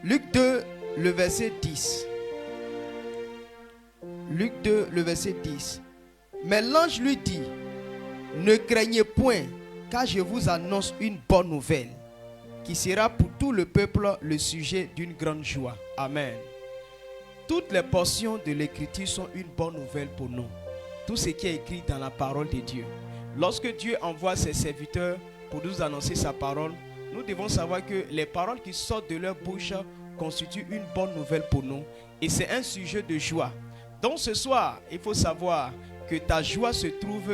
Luc 2, le verset 10. Luc 2, le verset 10. Mais l'ange lui dit, ne craignez point, car je vous annonce une bonne nouvelle, qui sera pour tout le peuple le sujet d'une grande joie. Amen. Toutes les portions de l'écriture sont une bonne nouvelle pour nous. Tout ce qui est écrit dans la parole de Dieu. Lorsque Dieu envoie ses serviteurs pour nous annoncer sa parole, nous devons savoir que les paroles qui sortent de leur bouche constituent une bonne nouvelle pour nous. Et c'est un sujet de joie. Donc ce soir, il faut savoir que ta joie se trouve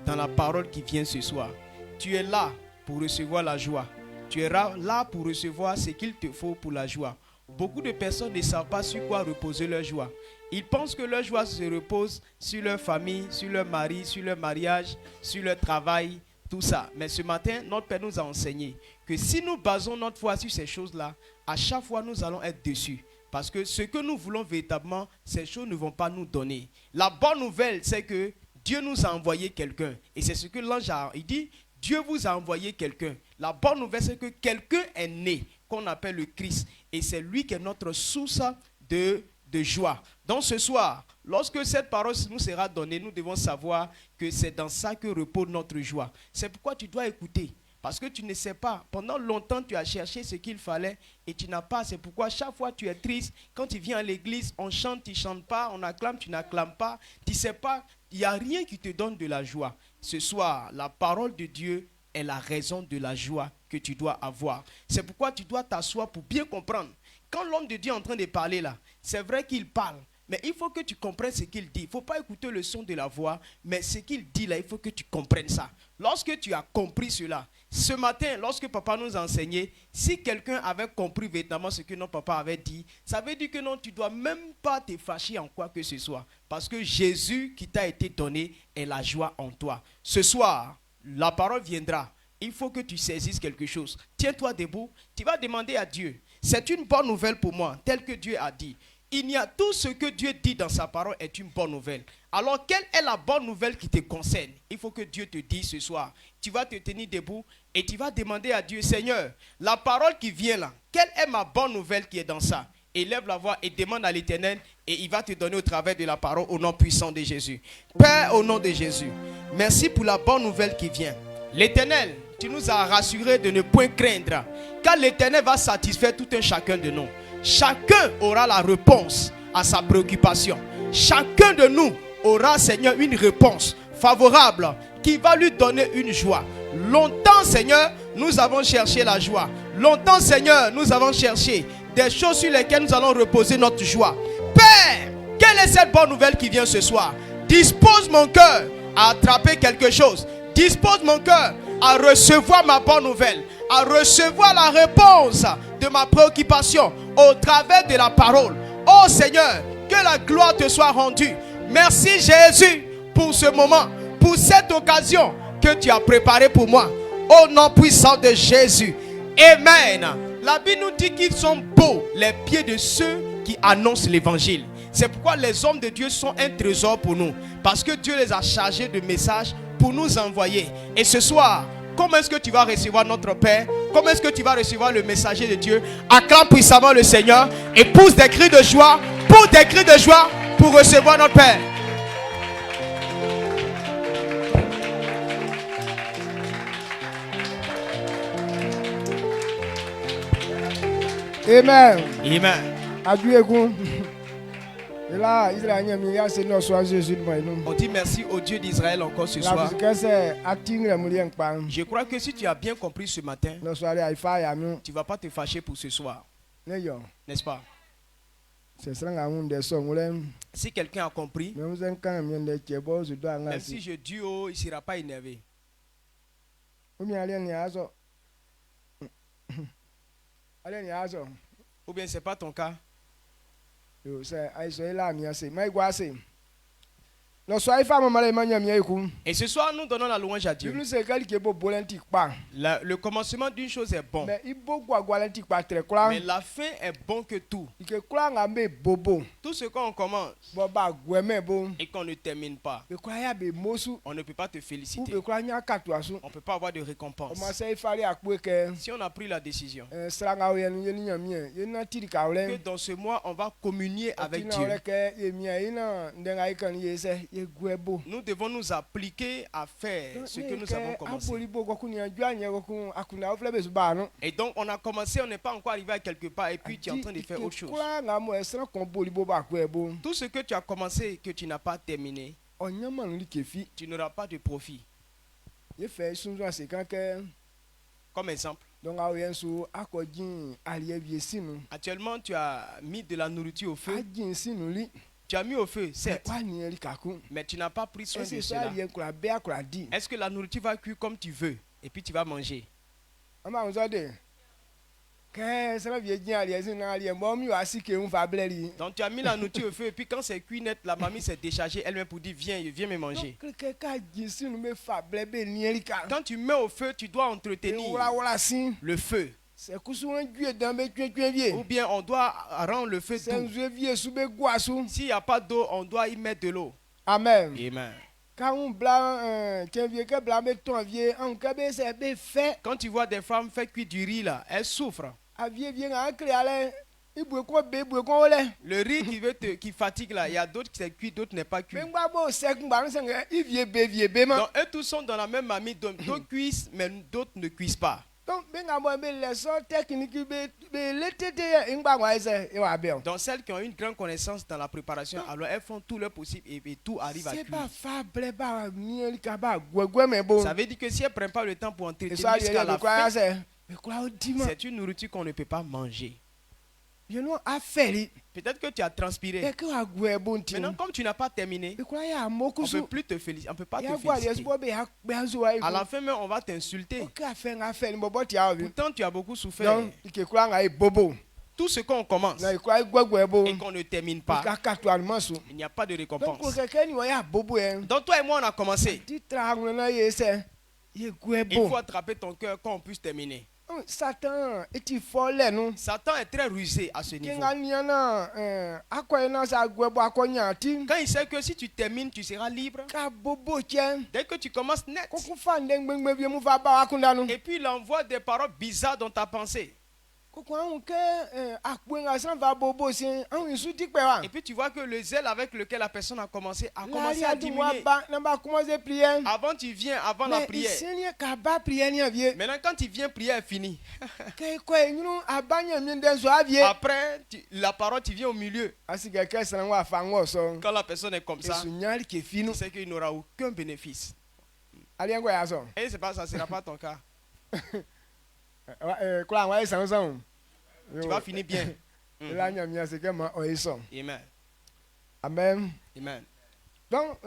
dans la parole qui vient ce soir. Tu es là pour recevoir la joie. Tu es là pour recevoir ce qu'il te faut pour la joie. Beaucoup de personnes ne savent pas sur quoi reposer leur joie. Ils pensent que leur joie se repose sur leur famille, sur leur mari, sur leur mariage, sur leur travail, tout ça. Mais ce matin, notre Père nous a enseigné que si nous basons notre foi sur ces choses-là, à chaque fois nous allons être dessus. Parce que ce que nous voulons véritablement, ces choses ne vont pas nous donner. La bonne nouvelle, c'est que Dieu nous a envoyé quelqu'un. Et c'est ce que l'ange a dit. Dieu vous a envoyé quelqu'un. La bonne nouvelle, c'est que quelqu'un est né, qu'on appelle le Christ. Et c'est lui qui est notre source de joie. Donc ce soir, lorsque cette parole nous sera donnée, nous devons savoir que c'est dans ça que repose notre joie. C'est pourquoi tu dois écouter. Parce que tu ne sais pas, pendant longtemps tu as cherché ce qu'il fallait et tu n'as pas. C'est pourquoi chaque fois tu es triste. Quand tu viens à l'église, on chante, tu ne chantes pas. On acclame, tu n'acclames pas. Tu ne sais pas, il n'y a rien qui te donne de la joie. Ce soir, la parole de Dieu est la raison de la joie que tu dois avoir. C'est pourquoi tu dois t'asseoir pour bien comprendre. Quand l'homme de Dieu est en train de parler là, c'est vrai qu'il parle. Mais il faut que tu comprennes ce qu'il dit. Il ne faut pas écouter le son de la voix, mais ce qu'il dit là, il faut que tu comprennes ça. Lorsque tu as compris cela, ce matin, lorsque papa nous a enseigné, si quelqu'un avait compris véritablement ce que notre papa avait dit, ça veut dire que non, tu ne dois même pas te fâcher en quoi que ce soit. Parce que Jésus qui t'a été donné est la joie en toi. Ce soir, la parole viendra. Il faut que tu saisisses quelque chose. Tiens-toi debout, tu vas demander à Dieu. C'est une bonne nouvelle pour moi, tel que Dieu a dit. Il y a tout ce que Dieu dit dans sa parole est une bonne nouvelle. Alors, quelle est la bonne nouvelle qui te concerne? Il faut que Dieu te dise ce soir. Tu vas te tenir debout et tu vas demander à Dieu, Seigneur, la parole qui vient là, quelle est ma bonne nouvelle qui est dans ça? Élève la voix et demande à l'Éternel et il va te donner au travers de la parole au nom puissant de Jésus. Père, au nom de Jésus, merci pour la bonne nouvelle qui vient. L'Éternel, tu nous as rassurés de ne point craindre, car l'Éternel va satisfaire tout un chacun de nous. Chacun aura la réponse à sa préoccupation. Chacun de nous aura, Seigneur, une réponse favorable qui va lui donner une joie. Longtemps, Seigneur, nous avons cherché la joie. Longtemps, Seigneur, nous avons cherché des choses sur lesquelles nous allons reposer notre joie. Père, quelle est cette bonne nouvelle qui vient ce soir? Dispose mon cœur à attraper quelque chose. Dispose mon cœur à recevoir ma bonne nouvelle, à recevoir la réponse de ma préoccupation au travers de la parole. Oh Seigneur, que la gloire te soit rendue. Merci Jésus pour ce moment, pour cette occasion que tu as préparée pour moi. Au nom puissant de Jésus. Amen. La Bible nous dit qu'ils sont beaux les pieds de ceux qui annoncent l'évangile. C'est pourquoi les hommes de Dieu sont un trésor pour nous. Parce que Dieu les a chargés de messages pour nous envoyer. Et ce soir, comment est-ce que tu vas recevoir notre Père? Comment est-ce que tu vas recevoir le messager de Dieu? Acclame puissamment le Seigneur et pousse des cris de joie, pousse des cris de joie pour recevoir notre Père. Amen. Amen. Adieu. Et là, Israël, On dit merci au Dieu d'Israël encore ce soir. Je crois que si tu as bien compris ce matin, tu ne vas pas te fâcher pour ce soir. N'est-ce pas? Si quelqu'un a compris, même si je dis oh, il ne sera pas énervé. Ou bien ce n'est pas ton cas. no so ai fama mala manya mi eku Et ce soir, nous donnons la louange à Dieu. biblu se kali ke bo bolanti pa Le commencement d'une chose est bon, mais ibo gwa gwalanti pa tre kula mais la fin est bon que tout. ike kula ngambe bobo Tout ce qu'on commence bo ba gweme bo et qu'on ne termine pas, be kula ya be mosu on ne peut pas te ou féliciter. be kula nya katu asu On ne peut pas avoir de o récompense. ma se ifari akwe ke Si on a pris la décision sranga o yenu yeni nyamie yena tiri ka que ole dans ce mois, on va communier avec tina Dieu, ole ke yemia ina ndenga ikan yese ye gwebo nous devons nous appliquer à faire ce que nous avons commencé. aboli bo ko kunya jwanye ko kun akuna ofle be suba no Et donc, on a commencé, on n'est pas encore arrivé à quelque part, et puis tu es en train de faire autre chose. kula ngamo esra kon boli bo ba kwebo Tout ce que tu as commencé et que tu n'as pas terminé, onyama nli kefi tu n'auras pas de profit. ye fe sunzo ase kan ke Comme exemple, donc awo yenso akojin aliye vie sinu actuellement, tu as mis de la nourriture au feu. ajin sinu li Tu as mis au feu, certes, wa ni eri kaku mais tu n'as pas pris soin de ese so cela. aliye kula be akula di Est-ce que la nourriture va cuire comme tu veux et puis tu vas manger? ama unzo de ke sera vie jin aliye sinu aliye mo mi wa sike un fa bleri Donc tu as mis la nourriture au feu et puis quand c'est cuit net, la mamie s'est déchargée elle-même pour dire viens me manger. ke ka jin sinu me fa ble be ni eri ka Quand tu mets au feu, tu dois e entretenir wala sin le feu. c'est kusu un jue dan be twen vie Ou bien on doit rendre le feu c'est doux. un vie sous be guasu S'il n'y a pas d'eau, on doit y mettre de l'eau. amen Amen. quand on blanc tien vie que blanc be ton vie on ka be se be fait Quand tu vois des femmes faire cuire du riz là, elles souffrent. avie bien en clé ale ibwe ko be ibwe ko ole Le riz qui fatigue là, il y a d'autres qui sont cuits, d'autres n'est pas cuit. mais ngba bo sek ngba no senge ivie be ma Donc eux tous sont dans la même mamie, d'autres cuisent, mais d'autres ne cuisent pas. donc be nga mo be le so technique be letete ngba ngwa ise e wa be Donc celles qui ont une grande connaissance dans la préparation, alors elles font tout leur possible et tout arrive à c'est cuire. pas fable ba ni eli ka ba gwegwe me bo Ça veut dire que si elles ne prennent pas le temps pour et entretenir ça jusqu'à il la be kwa fin, se be kwa o di ma c'est une nourriture qu'on ne peut pas manger. you know afeli Peut-être que tu as transpiré. e ke wa gwebo nti Maintenant, comme tu n'as pas terminé, be kwa ya on ne mokusu peut plus te féliciter, on ne peut pas te ya gwa féliciter. yes bo be ha be azu wa À la fin même, on va t'insulter. o ka fe nga fe ni bo ti a obi Pourtant, tu as beaucoup souffert. donc ike kwa nga e bobo Tout ce qu'on commence na ikwa gwegwebo et qu'on ne termine pas, ka ka to almasu il n'y a pas de donc ko récompense. keke ni wa ya bobo en Donc toi et moi, on a commencé. ti tra ngona ye se ye Il gwebo faut attraper ton cœur quand on puisse terminer. Satan eti fole no Satan est très rusé à ce niveau. kinga niana akoye na sa gwebo akonya ti Quand il sait que si tu termines, tu seras libre. ka bobo che Dès que tu commences net. ko ku fa ndengbe bi mu fa ba akunda no Et puis il envoie des paroles bizarres dans ta pensée. ko ko an ke akwe nga san va bobo sin an isu ti pe wa Et puis tu vois que le zèle avec lequel la personne a commencé la à ya di wa diminuer. ba na ba commencer prier Avant tu viens, avant la mais prière. isin ka ba prier ni avie Maintenant quand tu viens, prière est finie. ke ko nyunu abanya mi den so avie Après, la parole, tu viens au milieu. asika ke san wa fa ngo so Quand la personne est comme ça, esu nyali ke finu tu sais qu'il n'aura aucun bénéfice. ali ngo ya so Et c'est pas ça, ce sera pas ton cas. kula wa san so Tu vas finir bien. la nya mi asika ma o iso Amen. amen Amen. donc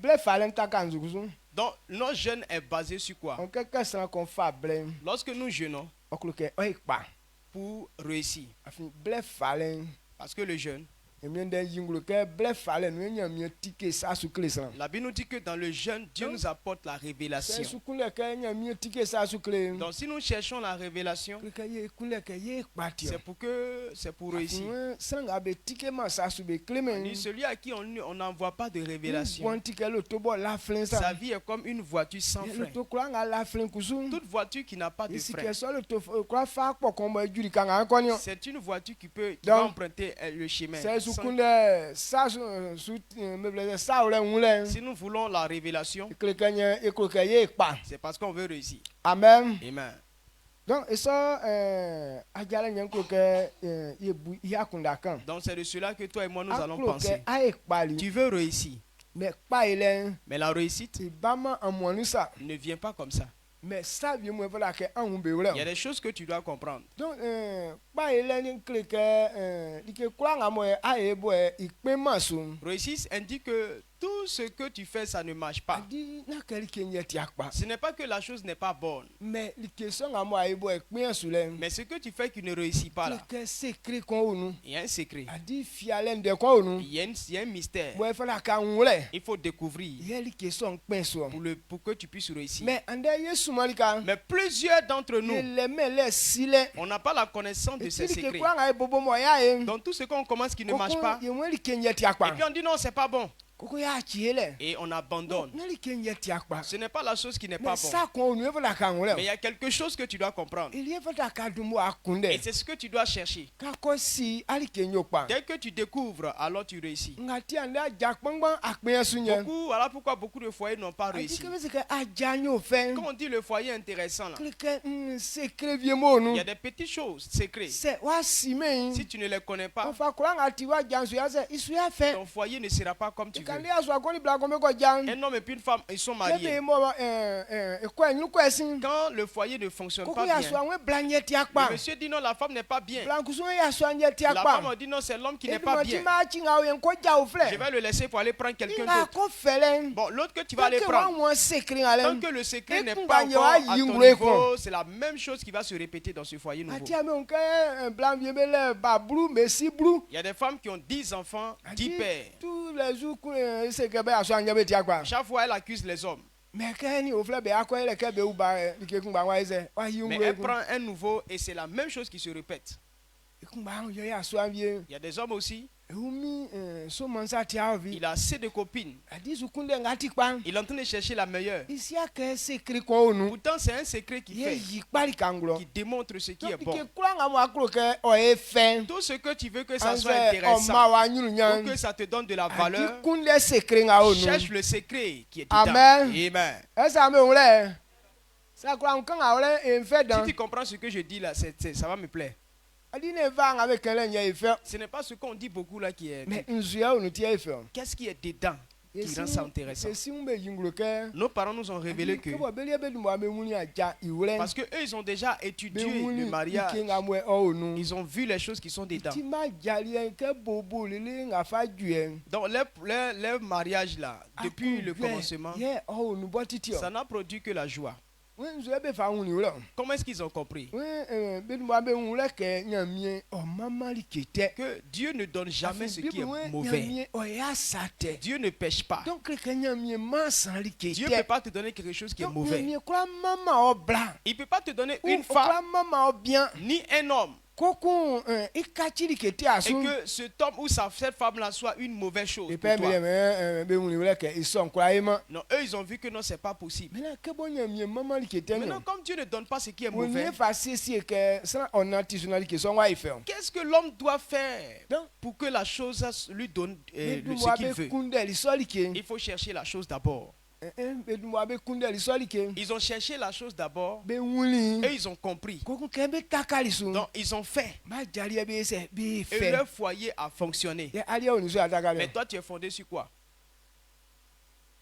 ble falen ta kan zugusu Donc, notre jeûne est basé sur quoi? on ke san kon fa ble Lorsque nous jeûnons okluke o ikpa pour réussir, afin ble falen parce que le jeûne, emien den yinglu ke ble falen no nya mi tike sa su klesan la Bible nous dit que dans le jeûne, Dieu nous apporte la c'est révélation. su kunle ke nya mi tike sa su kle Donc, si nous cherchons la révélation, ke ye kunle ke ye kpati c'est pour réussir. sanga be tike ma sa su be On klemen dit, celui à qui on n'envoie pas de révélation, bon tike lo to bo la flen sa sa vie est comme une voiture sans le frein. to kula nga la flen kusu Toute voiture qui n'a pas de isi frein, ke so le to kula fa po kon bo juri kan an konyo c'est une voiture qui va Donc, emprunter le chemin. c'est su sans- kunle sa su me ble sa ole nwule Si nous voulons la révélation, klekenye ekloke ye kpa c'est parce qu'on veut réussir. amen Amen. donc eso ajala nyen kloke ye bu ya kunda kan Donc c'est de cela que toi et moi nous allons akloke penser. a ekpali Tu veux réussir, mais kpa ile mais la réussite ibama amwanu sa ne vient pas comme ça. mais ça vient mo vola ke an be Il y a wule des choses que tu dois comprendre. donc kpa ile ni kloke dike kula nga mo a e bo ikpe maso Réussite indique que Tout ce que tu fais, ça ne marche pas. adi na kɛli ke nyɛ ti akpa Ce n'est pas que la chose n'est pas bonne, mais like sɔn ka mɔ ayi bɔ ɛkpɛn su lɛ mais ce que tu fais qui ne réussit pas là, kɛ sekiri kɔn o nu il y a un secret, adi fialɛ ndɛ kɔn o nu il y a un mystère. bɔn efɛ la ka ŋulɛ Il faut découvrir yɛli ke sɔn kpɛn sɔ pour que tu puisses réussir. mais an dɛ ye sumali kan Mais plusieurs d'entre nous, yɛlɛmɛ lɛ si lɛ on n'a pas la connaissance de ces etili ke secrets. kura ŋa ye bobo mɔ ya ye Donc tout ce qu'on commence qui ne marche pas, koko yewɛli ke nyɛ ti et akpa puis on dit non, c'est pas bon, koko y'a tie lɛ et on abandonne. nɛli ke nyɛ ti akpa Ce n'est pas la chose qui n'est mais pas bonne. sa kɔn o nu efɛ la ka Mais il ŋulɛ y a quelque chose que tu dois comprendre. ili efɛ la ka dun bɔ a kun Et dɛ c'est ce que tu dois chercher. kakɔ si ali ke nyɔ kpa Dès que tu découvres, alors tu réussis. nga ti an dɛ adza kpɔngbɔn akpɛn su nyɛ Voilà pourquoi beaucoup de foyers n'ont pas adi réussi. ke bɛ se ka adza nyɔ fɛn Quand on dit le foyer intéressant, là, kile kɛ sekere vie mo il nu y a des petites choses secrètes. sɛ wa si mɛ Si yin tu ne les connais pas, ɔfa kura nga ti wa jan suya sɛ isuya fɛ ton foyer ne sera pas comme tu veux. kandi asu akɔni bila kɔn bɛ kɔ jan Un homme et puis une femme, ils sont ne bɛ mariés. mɔ ekɔ ɛnyinu kɔ ɛsin Quand le foyer ne fonctionne koko pas ya su bien, awon bila nyɛ ti le akpa monsieur dit non, la femme n'est pas bien. bilankusu ya su anyɛ ti La femme akpa dit non, c'est l'homme qui n'est pas edumɔ ti bien. ma ti nga o yɛ nkɔ ja o Je filɛ vais le laisser pour aller prendre quelqu'un nga d'autre. ko fɛlɛ Bon, l'autre que tu vas aller kake wa prendre, wɔn sekere nga tant lɛ que le secret Et n'est qu'on pas gagne, encore ouais, à ton yingwe, niveau, quoi. c'est la même chose qui va se répéter dans ce foyer nouveau. ati ame nkɛ blan vie bɛ lɛ ba blu mesi blu Il y a des femmes qui ont 10 enfants, 10 pères. tous les jours ese kɛ bɛ asu anyɛ bɛ ti akpa Chaque fois, elle accuse les hommes. mɛ kɛ ni o filɛ bɛ akɔ yɛlɛ kɛ bɛ u ba ike kun ba wa yi sɛ wa yi Mais ŋgolo elle prend un nouveau et c'est la même chose qui se répète. ikun ba yɛ ya su avie Il y a des hommes aussi, ewu mi so mansa ti awo vi il a assez de copines. adi sukun dɛ nga ti kpa Il est en train de chercher la meilleure. isi akɛ sekiri kɔn o nu Pourtant, c'est un secret qui yɛ fait, yi kpari kan gulɔ qui démontre ce qui est bon. ike kura nga mo akuro kɛ ɔye fɛn Tout ce que tu veux que ça an soit sɛ intéressant, ɔma wa nyuru ou nya que ça te donne de la adi valeur, kun dɛ sekiri nga o nu cherche le secret qui est dedans. Amen. Amen. ɛsɛ ame ŋun lɛ sakura nkan nga wɛrɛ efɛ Si dan tu comprends ce que je dis là, ça va me plaire. adi ne va nga bɛ kɛlɛ nyɛ efɛ Ce n'est pas ce qu'on dit beaucoup là qui est. mɛ nsuya o nu ti efɛ o. Qu'est-ce qui est dedans qui rend ça intéressant? esi ŋun bɛ yingolo kɛ. Nos parents nous ont révélé que, kebɔ beliye bɛ dumɔ abe muni aja iwlɛ. parce que eux ils ont déjà bɛ étudié le muni mariage, ike nga mɔ ɔ o nu. ils ont vu les choses qui sont dedans. ti ma jali yɛ kɛ bobo lele nga fa ju yɛ. Donc les mariages là, depuis le commencement, yɛ ɔ o nu bɔ titi ça o. n'a produit que la joie. ŋun nsuya bɛ fa ŋun ni o la. Comment est-ce qu'ils ont compris ŋun bɛ dumɔ abe ŋun lɛ kɛ ɲamie ɔ mamari ketɛ. que Dieu ne donne jamais ce qui est mauvais. ɲamie ɔ y'a sa tɛ. Dieu ne pêche pas. donc kɛ ɲamie ma sanli Dieu ne peut ketɛ. pas te donner quelque chose qui est donc mauvais. ɲamie kura mama ɔ bla. Il ne peut pas te donner ou une kura femme mama ɔ bien. ni un homme kokun i ka ciri kete a et sun. que cet homme ou cette femme-là soit une mauvaise chose et pour puis toi. bɛ wuli wɛrɛ kɛ isɔn kura ye ma. Non, eux ils ont vu que non, c'est pas possible. maintenant kɛbɔ ɲamie mamari kete Maintenant, ɲɔ. comme Dieu ne donne pas ce qui est o ni mauvais, ye fa sesi kɛ siran ɔna ti sunali ke sɔn wa yi fɛ o. qu'est-ce que l'homme doit faire donc pour que la chose lui donne bɛ ce dumɔ a qu'il bɛ veut? kun dɛli sɔli ke. Il faut chercher la chose d'abord. bɛ dumɔ a bɛ kun dɛli sɔli ke. Ils ont cherché la chose d'abord bɛ wuli. et ils ont compris. kokun kɛ bɛ takali sun. Donc, ils ont fait ma jali yɛ bɛ sɛ bɛ et fɛ. leur foyer a fonctionné. yɛ aliya o ni so a takali. Mais toi, tu es fondé sur quoi?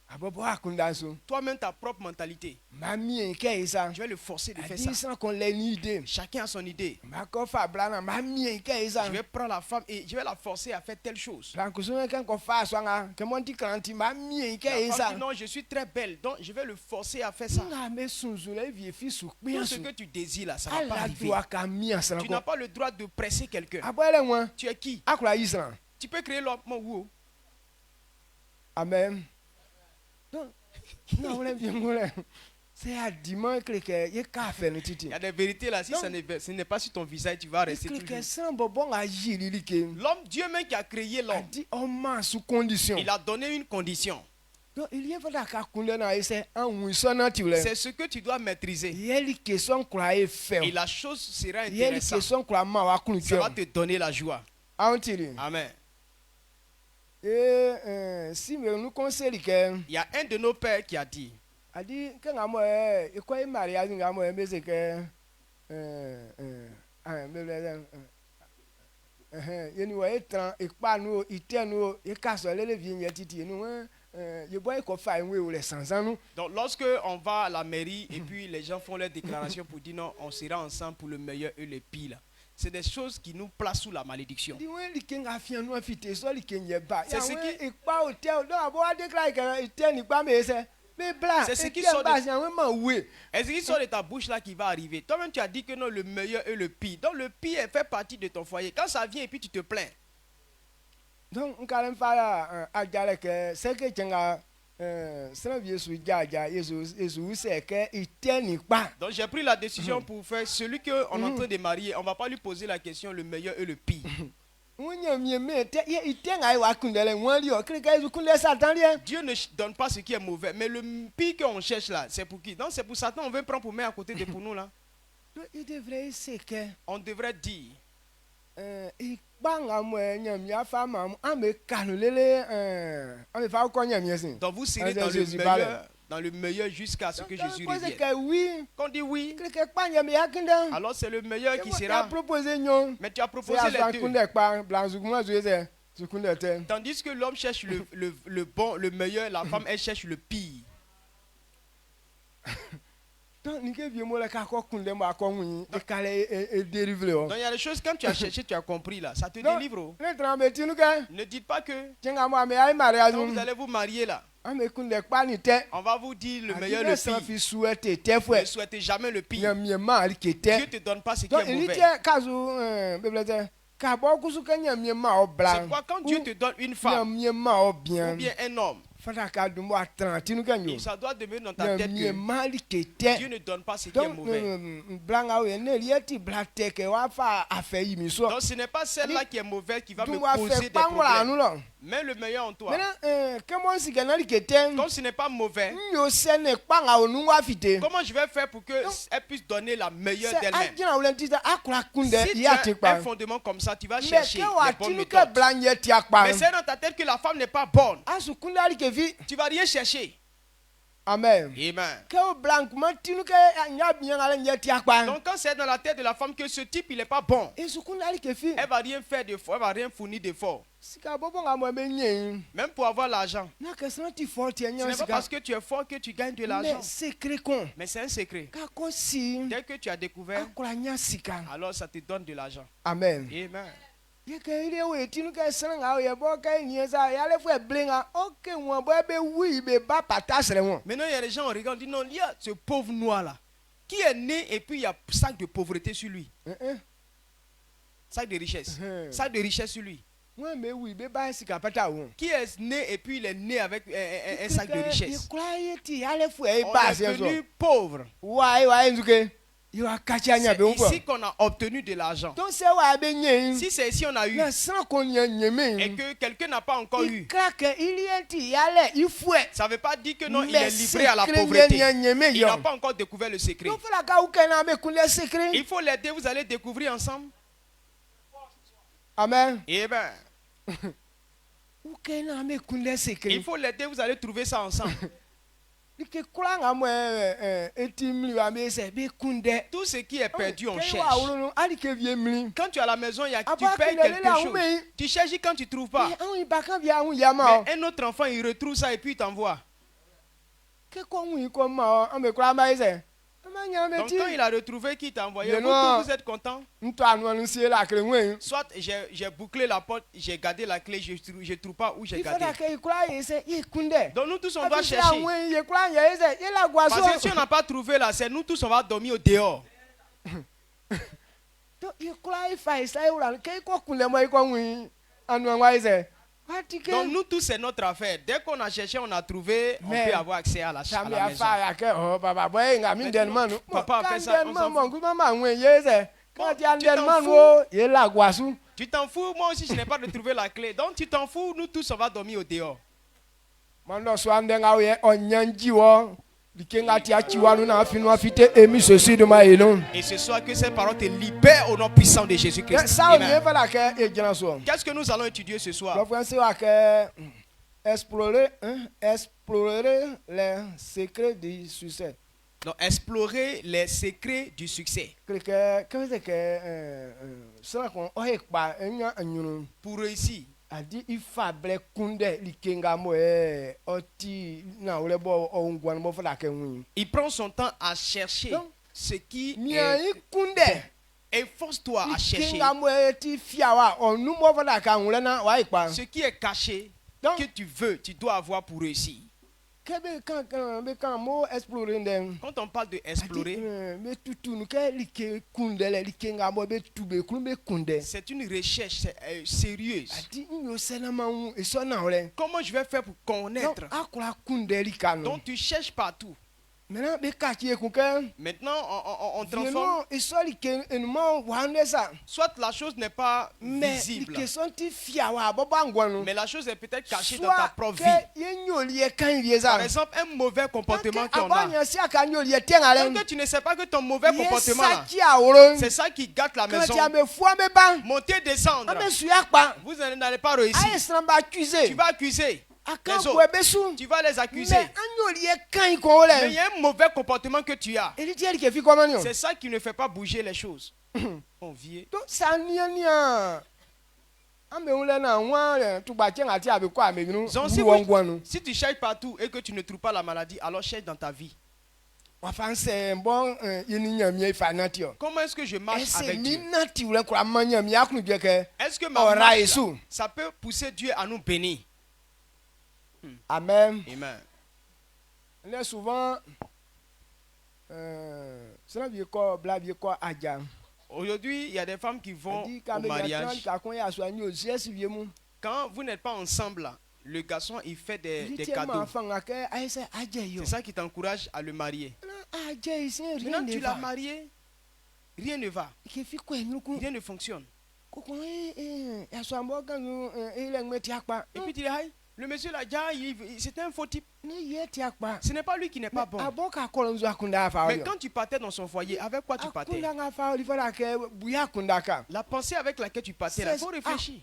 a bɔ bɔ a kun da sun. Toi-même, ta propre mentalité. maa mi ye kɛ ye sa. Je vais le forcer de a faire di ça. san kɔn lɛ ni ide. Chacun a son idée. maa kɔ fa bila na maa mi ye kɛ ye sa. Je vais prendre la femme et je vais la forcer à faire telle chose. lankusu yɛ kɛ kɔ fa sɔn kan kɛmɔnti kalanti maa mi ye kɛ ye La sa. femme dit non, je suis très belle, donc je vais le forcer à faire ça. nga bɛ sunsun la vie fi su Tout kpiyan ce su. que tu désires là, ça va pas ala arriver. do a ka miyan Tu siran n'as kɔ. pas le droit de presser quelqu'un. a bɔ yɛlɛ ŋɔn Tu es qui? a kura yi siran. Tu peux créer l'homme ou amen. donc nga wɛrɛ bi n wɛrɛ c'est à dimanche kile kɛ ye k'a fɛ ni titi. il y a des vérités là, si Non. ce n'est pas sur ton visage, tu vas rester kile toujours. kɛ siran bɔ bɔ nga yirili ke. L'homme, Dieu même qui a créé a l'homme, di aw ma sous condition. il a donné une condition. donc il y a fɔlɔ a ka kunlɛ na ye sɛ an wuli sɔnna ti lɛ. C'est ce que tu dois maîtriser. yɛli kesɔn kura ye fɛ Et o. la chose sera yɛli intéressante. kesɔn kura ma wa kun Ça va jɛ te donner la joie. o. anw ti de. Amen. si mɛ nu kɔnsɛri kɛ. Il y a un de nos pères qui a dit, a di kɛ nga mɔ ikɔ ye mariage nga mɔ n bɛ se kɛ n bɛ yeni wɔ e tran ikpa nu o itɛ nu o e ka sɔ lele vie nyɛ titi nu ye bɔ ikɔ fa ye wo le sansan nu. donc lorsque on va à la mairie et puis les gens font leur déclaration pour dire non, on sera ensemble pour le meilleur et le pire là. c'est des choses qui nous placent sous la malédiction. di wen likenga fian no afite so likenye ba C'est ya ce wen qui- ipa hotel do abo wa déclare que ite ni pa me se me bla C'est ce qui ite sort ba de- ya wen ma we Est-ce qu'il sort de ta bouche là qui va arriver? Toi-même, tu as dit que non, le meilleur et le pire. Donc, le pire fait partie de ton foyer. Quand ça vient et puis tu te plains. donc nkalen fa ya ajale que c'est que jenga sena yesu jaja yesu se que ite ni pa Donc, j'ai pris la décision pour faire celui qu'on est en train de marier. On ne va pas lui poser la question le meilleur et le pire. wonye mie me te ye ite ngai wa kundele won li o krika yesu kunde satan li Dieu ne donne pas ce qui est mauvais. Mais le pire qu'on cherche là, c'est pour qui? Donc, c'est pour Satan. On veut prendre pour mettre à côté de pour nous là. il devrait se que On devrait dire. ikpanga mo nyamia fa ma ame kanu lele ame fa ko nyamia sin Donc, vous serez dans le meilleur jusqu'à ce que Jésus pose revienne. que oui Quand on dit oui, krika pa nyamia kinda alors c'est le meilleur qui a sera. proposé nyon Mais tu as c'est proposé à les deux. kunde pa blanc moi je sais ce kunde te Tandis que l'homme cherche le bon, le meilleur, la femme, elle cherche le pire. donc ni ke vie mo le ka ko kunde mo ko wi e kale e dérive le o Donc il y a des choses, quand tu as cherché, tu as compris là. Ça te Donc, délivre. Oh. le trameti nu ke Ne dites pas que jenga mo ame ai mariage quand vous allez vous marier là, ame kunde pa ni te on va vous dire le meilleur, le le sans pire. fi souhaiter te Ne fouet souhaitez jamais le pire. nyamia ma li ke te Dieu ne te donne pas ce qui donc est il mauvais. était kazu bibliothèque ka bo kusu ka nyamia ma o blanc C'est quoi quand Dieu te donne une femme nyamia ma o bien ou bien un homme, fata ka dumbo a 30 nu ka nyo et ça doit demeurer dans ta tête nyamia que ma li ke te Dieu ne donne pas ce qui est donc mauvais. blanc a we ne lieti black te ke wa fa afa yi mi so Donc ce n'est pas celle-là qui est mauvaise qui va me dumbo a poser fe des pangwa problèmes. anu lo Mais le meilleur en toi. maintenant comment si kana li ke te Comme ce n'est pas mauvais, nyo se ne panga onu wa fite comment je vais faire pour qu'elle puisse donner la meilleure c'est d'elle-même? ajina wala tita akura kunde Si tu ya as te un pa fondement comme ça, tu vas mais chercher ke wa les bonnes tinu ke méthodes. blanc ye ti akpa Mais c'est dans ta tête que la femme n'est pas bonne. asu kunde ali ke vi Tu vas rien chercher. amen Amen. que o blanc ma tinu ke nya bien ala nye ti akpa Donc quand c'est dans la tête de la femme que ce type il n'est pas bon, esu kunde ali ke fi elle va rien faire d'effort, elle va rien fournir d'effort. sika bobo nga mo be nye Même pour avoir l'argent. na ke sana ti fort Ce ye n'est nya pas sika parce que tu es fort que tu gagnes de l'argent. mais secret kon Mais c'est un secret. ka ko si Dès que tu as découvert, akura nya sika alors ça te donne de l'argent. amen Amen. ye ke ile we tinu ke sana nga ye bo ke ni esa ya le fu e blinga oke won bo be wi be ba patasre won Maintenant, il y a des gens, on regarde, on dit non, il y a ce pauvre noir là, qui est né et puis il y a sac de pauvreté sur lui. Sac de richesse. Sac de richesse sur lui. won me wi be ba sika pata won Qui est né et puis il est né avec un sac de richesse. ikura ye ti ya le fu e On ba est se so devenu pauvre. wa nzuke yo akacha nya C'est be won ici qu'on a obtenu de l'argent. donc c'est wa be nye Si c'est ici on a eu na san ko nye et nyeme que quelqu'un n'a pas encore eu, ikake ilienti yale ifue ça ne veut pas dire que non, il Mais est livré à la secret pauvreté. nye nyeme Il yo n'a pas encore découvert le secret. donc fala ka uke na me kunle secret Il faut l'aider, vous allez découvrir ensemble. amen Eh bien, uke na me kunle secret il faut l'aider, vous allez trouver ça ensemble. like kula nga mo etimli wa me se be kunde Tout ce qui est perdu, on Ke wa cherche. wolo no ali ke vie mli Quand tu es à la maison, tu Apa payes qu'il est quelque là, chose. oui. Tu cherches quand tu ne trouves pas. an i ba kan bia un ya ma Mais un autre enfant, il retrouve ça et puis il t'envoie. ke ko un ko ma an me kula ma ise ma nya me Donc ti quand il a retrouvé qui t'a envoyé, Mais vous, non. tous, vous êtes contents. nto anu anu sie la kre wen Soit j'ai bouclé la porte, j'ai gardé la clé, je ne trouve pas où j'ai il faut gardé. da ke kula ye se ye kunde Donc nous tous, on va chercher chercher. wen ye kula ye se ye la gwa so Parce que si on n'a pas trouvé là, c'est nous tous, on va dormir au dehors. to ye kula ye fa isa ye ura ke ko kunle mo ko wen anu an wa ise ati ke Donc nous tous, c'est notre affaire. Dès qu'on a cherché, on a trouvé, on Mais- peut avoir accès à la Sami maison. afa ya ke oh baba boy nga mi den manu Papa a fait ça, on s'en mon ku mama wen ye se Bon, quand ya tu den t'en manu fous. o ye la gwa su Tu t'en fous, moi aussi je n'ai pas de trouver la clé. Donc tu t'en fous, nous tous on va dormir au dehors. mando so ande nga ye onyanji wo dikenga ti achi wa nu na finu afite emi so si do ma eno Et ce soir que ces paroles te libèrent au nom puissant de Jésus-Christ. ça on ye Amen. fa la ke e jina so Qu'est-ce que nous allons étudier ce lo soir? français wa ke explorer les secrets du succès Donc explorer les secrets du succès. que c'est que ça qu'on o e pa enya anyunu Pour réussir, adi ifa ble kunde likenga mo oti na ole bo o ngwan mo fa la ke wi il prend son temps à chercher Donc, ce qui mia est i kunde Efforce-toi à chercher Kinga mo ti fiawa onu mo fada ka nwure na wa ipa. ce qui est caché, Donc- que tu veux, tu dois avoir pour réussir. Kebe kan mo explorer ndem. Quand on parle de explorer, Me tutu nu ke like kundele like nga mo be tube kun be kunde. c'est une recherche sérieuse. Ati nyo sena ma wu eso na ore. Comment je vais faire pour Donc connaître? akura kundeli kanu. Donc tu cherches partout. Maintenant be ka ti ekun ke. Maintenant, on transforme. Vraiment eso like enmo wande sa. Soit la chose n'est pas Mais visible, like senti fiawa boba ngwanu. mais la chose est peut-être cachée dans ta Soit propre vie. que yenyo liye kan liye Par sa. exemple, un mauvais comportement qu'on a. Abanya si aka nyo liye tenga Tant le. que tu ne sais pas que ton mauvais comportement là, Qui a oro. c'est ça qui gâte la Quand maison. tu as me foi me ban. Monter, descendre. Ame suya pa. Vous n'allez pas Aye réussir. samba accuser. Tu vas accuser. Aka les autres. bo besu. Tu vas les Mais accuser. anyo liye kan ko Mais il le. y a un mauvais comportement que tu as. Eli ti ke fi comment yo. C'est ça qui ne fait pas bouger les choses. On vient. Donc ça nia. Ame ule na nwa tu ba chen ati abi kwa me binu. Donc, si tu cherches partout et que tu ne trouves pas la maladie, alors cherche dans ta vie. Wa fanse bon yeni nyamie fanatio. Comment est-ce que je marche Ese avec Dieu? minati ule kwa manya mi akunu je ke. Est-ce que ma Ora marche, là, Yesu. ça peut pousser Dieu à nous bénir? Amen. Amen. On est souvent cela veut quoi blague quoi aja. Aujourd'hui, il y a des femmes qui vont Dit au mariage. mariage. Quand vous n'êtes pas ensemble, là, le garçon, il fait des cadeaux. C'est ça qui t'encourage à le marier. Maintenant, tu l'as marié, rien ne va. Rien ne fonctionne. Et puis tu dis, aïe, le monsieur là, c'était un faux type. Ce n'est pas lui qui n'est pas bon. Mais quand tu partais dans son foyer, avec quoi tu partais? La pensée avec laquelle tu partais, il faut réfléchir.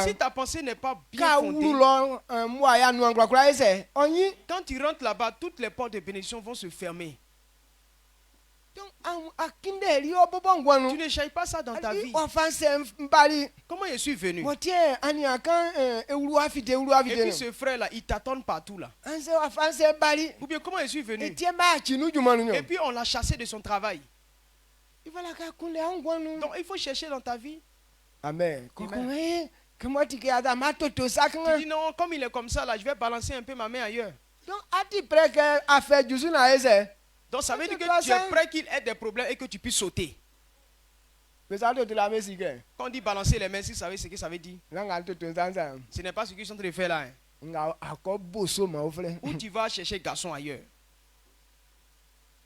Si ta pensée n'est pas bien fondée, quand tu rentres là-bas, toutes les portes de bénédiction vont se fermer. Tu ne cherches pas ça dans ta vie. Comment je suis venu? Et puis ce frère-là, il t'attend partout là. Ou bien comment je suis venu? Et puis on l'a chassé de son travail. Donc il faut chercher dans ta vie. Amen. Amen. Tu dis non, comme il est comme ça là, je vais balancer un peu ma main ailleurs. Donc ça veut dire que tu es prêt qu'il ait des problèmes et que tu puisses sauter. Quand on dit balancer les mains, si vous savez ce que ça veut dire, ce n'est pas ce qu'ils sont en train de faire là. Ou tu vas chercher garçon ailleurs.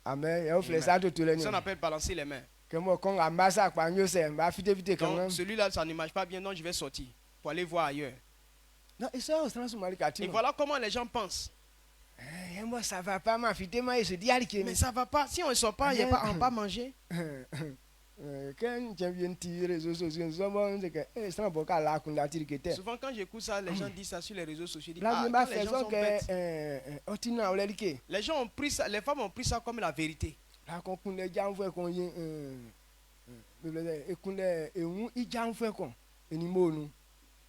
Amen. Ça on appelle balancer les mains. Donc celui-là, ça ne marche pas bien, donc je vais sortir pour aller voir ailleurs. Et voilà comment les gens pensent. Ça va pas, ma fille, mais Mais ça va pas. Si on ne sort pas, il n'y a pas, on pas manger. Souvent quand j'écoute ça, les gens disent ça sur les réseaux sociaux. Ils disent, ah, les gens sont bêtes. Les gens ont pris ça, les femmes ont pris ça comme la vérité.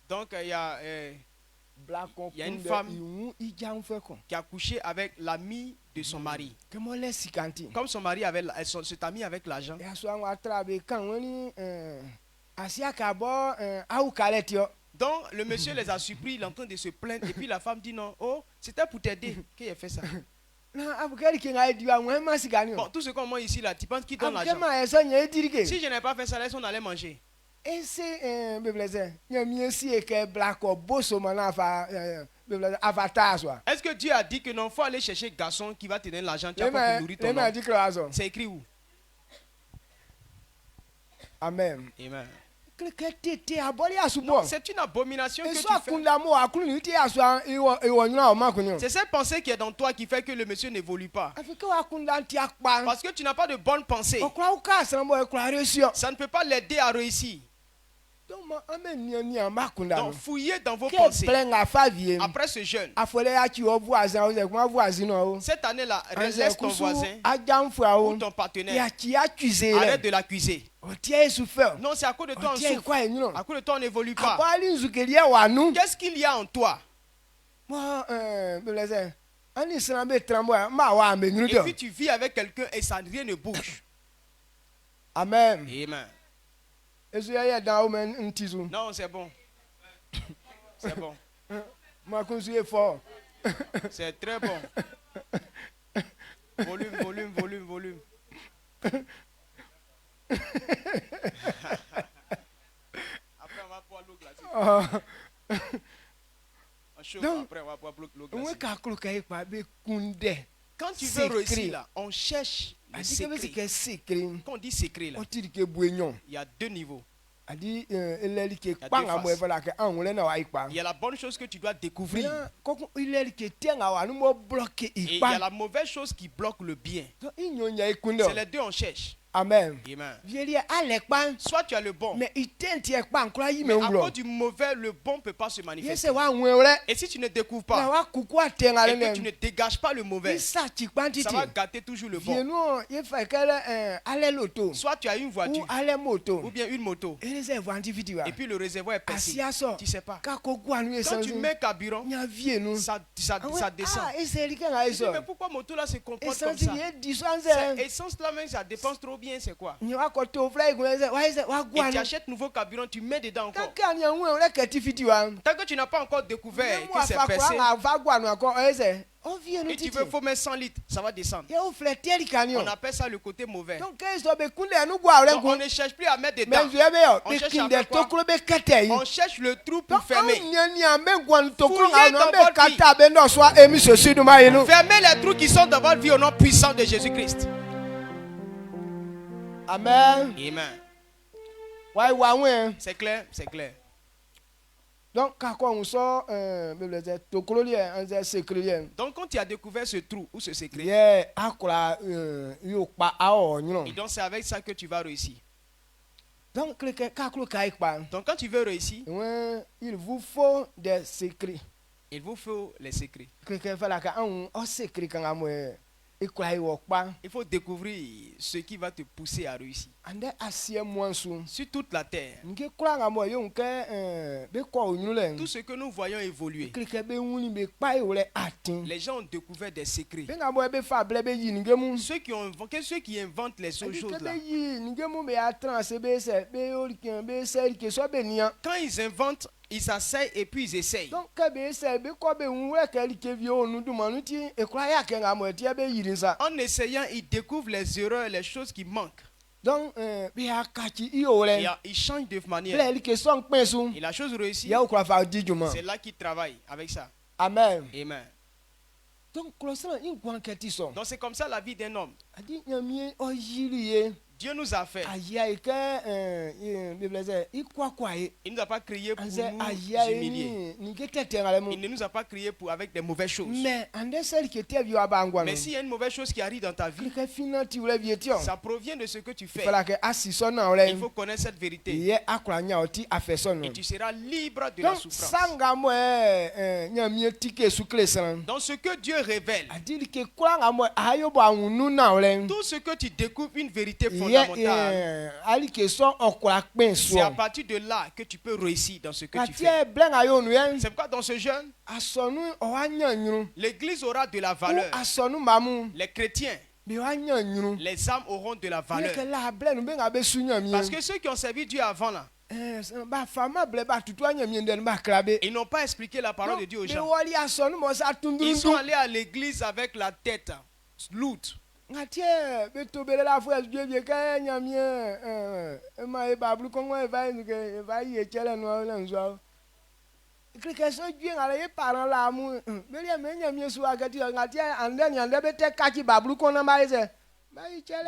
Donc il y a une femme qui a couché avec l'ami de son mari. Comme son mari avait cet ami avec l'argent. Donc le monsieur les a surpris, il est en train de se plaindre. Et puis la femme dit non, oh, c'était pour t'aider qu'il a fait ça. Bon, tout ce qu'on mange ici là, tu penses qu'il donne l'argent? Si je n'ai pas fait ça, laisse on allait manger. Est-ce que Dieu a dit que non, il faut aller chercher un garçon qui va te donner l'argent, tu vas pas nourrir ton homme? C'est écrit où? Amen. Amen. Non, c'est une abomination que tu fais. C'est cette pensée qui est dans toi qui fait que le monsieur n'évolue pas. Parce que tu n'as pas de bonne pensée. Ça ne peut pas l'aider à réussir. Donc fouillez dans vos pensées. Après ce jeûne, cette année-là, laisse ton voisin ou ton partenaire. Arrête de l'accuser. Non, c'est à cause de toi on souffre. À cause de toi on n'évolue pas. Qu'est-ce qu'il y a en toi? Et puis tu vis avec quelqu'un et ça rien ne bouge. Amen. Amen. Est-ce qu'il y a dans un tisou? Non, c'est bon. C'est bon. Ma conçu est fort. C'est très bon. Volume, volume, volume, volume. Après, on va boire l'eau glacée. On chauffe, après, on va boire l'eau glacée. Quand tu veux réussir là, on cherche le secret. Quand on dit secret là, il y a deux niveaux. Il y a la bonne chose que tu dois découvrir. Et il y a la mauvaise chose qui bloque le bien. C'est les deux on cherche. Amen. Amen. Soit Soit tu as le bon, mais à cause du mauvais, le bon ne peut pas se manifester. Et si tu ne découvres pas, et que tu ne dégages pas le mauvais, ça va gâter toujours le bon. Soit tu as une voiture ou bien une moto, et puis le réservoir est percé. Tu ne sais pas. Quand tu mets carburant, ça descend. Tu dis, mais pourquoi moto là se comporte comme ça? Essence là même, ça dépense trop bien, c'est quoi? Et tu achètes nouveau carburant, tu mets dedans encore. Tant que tu n'as pas encore découvert que c'est percé, et tu veux faut mettre 100 litres, ça va descendre. On appelle ça le côté mauvais. Donc on ne cherche plus à mettre dedans. On cherche à faire quoi? On cherche le trou pour fermer. Fermez les trous qui sont dans votre vie au nom puissant de Jésus-Christ. Amen. Amen. C'est clair, c'est clair. Donc, quand tu as découvert ce trou ou ce secret, et donc c'est avec ça que tu vas réussir. Donc quand tu veux réussir, il vous faut des secrets. Il vous faut les secrets. Il faut découvrir ce qui va te pousser à réussir. Sur toute la terre, tout ce que nous voyons évoluer, les gens ont découvert des secrets. Ceux qui inventent les choses là, quand ils inventent, ils s'asseyent et puis ils essayent. En essayant, ils découvrent les erreurs, les choses qui manquent. Donc, Et ils changent de manière. Et la chose réussit. C'est là qu'ils travaillent avec ça. Amen. Amen. Donc, c'est comme ça la vie d'un homme. Dieu nous a fait. Il ne nous a pas créé pour nous humilier. Il ne nous a pas créé pour avec des mauvaises choses. Mais s'il y a une mauvaise chose qui arrive dans ta vie, ça provient de ce que tu fais. Il faut connaître cette vérité. Et tu seras libre de la souffrance. Dans ce que Dieu révèle, tout ce que tu découvres, une vérité fondamentale, c'est à partir de là que tu peux réussir dans ce que tu fais. C'est pourquoi dans ce jeûne, l'église aura de la valeur. Les chrétiens, les âmes auront de la valeur. Parce que ceux qui ont servi Dieu avant là, ils n'ont pas expliqué la parole de Dieu aux gens. Ils sont allés à l'église avec la tête lourde.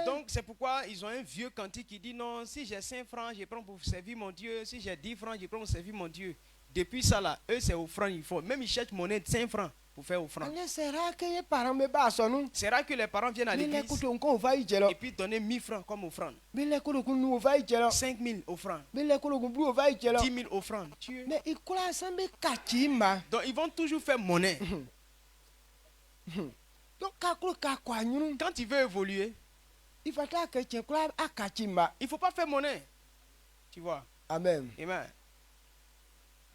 Donc c'est pourquoi ils ont un vieux cantique qui dit non, si j'ai 5 francs, je prends pour servir mon Dieu. Si j'ai 10 francs, je prends pour servir mon Dieu. Depuis ça là, eux c'est offrande, il faut. Même ils cherchent monnaie de 5 francs pour faire offrande. C'est rare que les parents viennent à l'église et puis donner 1000 francs comme offrande. 5000 offrandes. 10 000 offrandes. Donc ils vont toujours faire monnaie. Quand tu veux évoluer, il ne faut pas faire monnaie. Tu vois? Amen. Amen.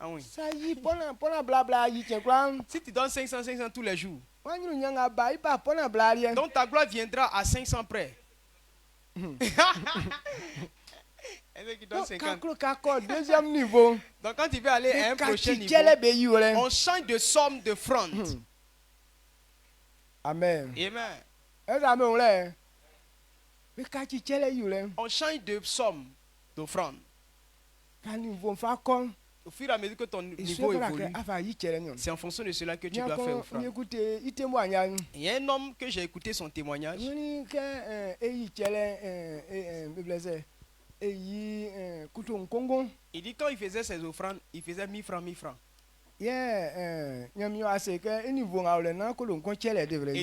Ah oui. Si tu donnes 500 tous les jours, donc ta gloire viendra à 500 près. Un mec qui donne Donc 50. deuxième niveau. Donc quand il veut aller à un prochain niveau, Amen. on change de somme de front. Amen. Amen. On change de somme d'offrande. Au fur et à mesure que ton niveau évolue, c'est en fonction de cela que tu dois faire offrande. Il y a un homme que j'ai écouté son témoignage. Il dit quand il faisait ses offrandes, il faisait 1000 francs, 1000 francs. Et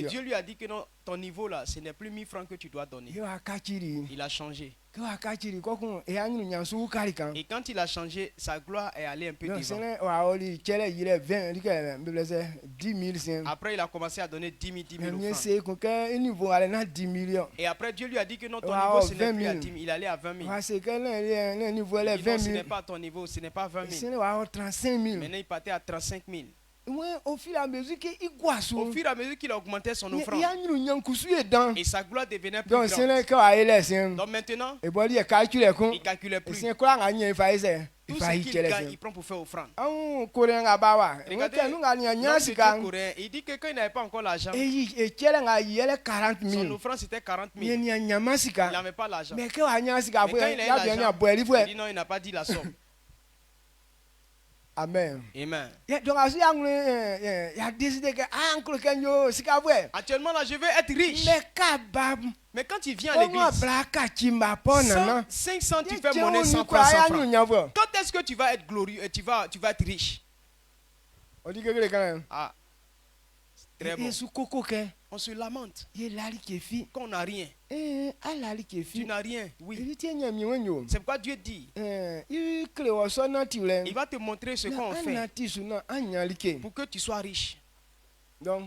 Dieu lui a dit que non, ton niveau là, ce n'est plus 1000 francs que tu dois donner. Il a changé. Et quand il a changé, sa gloire est allée un peu devant. Après, il a commencé à donner 10 000, 10 000 francs. Et après, Dieu lui a dit que non, ton niveau, ce n'est plus à 10 000. Il allait à 20 000. Il dit, non, ce n'est pas ton niveau, ce n'est pas 20 000. Maintenant, il partait à 35 000. Au fur et à mesure qu'il augmentait son offrande, et sa gloire devenait plus grande. Donc maintenant, il ne calculait plus. Et tout ce qu'il gagne, il prend pour faire offrande. Regardez, il dit que quand il n'avait pas encore l'argent, son offrande c'était 40 000. Il n'avait pas l'argent. Mais quand il a eu l'argent, il dit non, il n'a pas dit la somme. Amen. Amen. Donc, actuellement là, je veux être riche. Mais quand tu viens à l'église, 500 tu fais monnaie 100 francs, 100 francs. Quand est-ce que tu vas être glorieux, tu vas être riche? Ah, très bon. On se lamente quand on n'a rien. Tu n'as rien, oui. C'est pourquoi Dieu dit, il va te montrer ce qu'on fait pour que tu sois riche. Donc,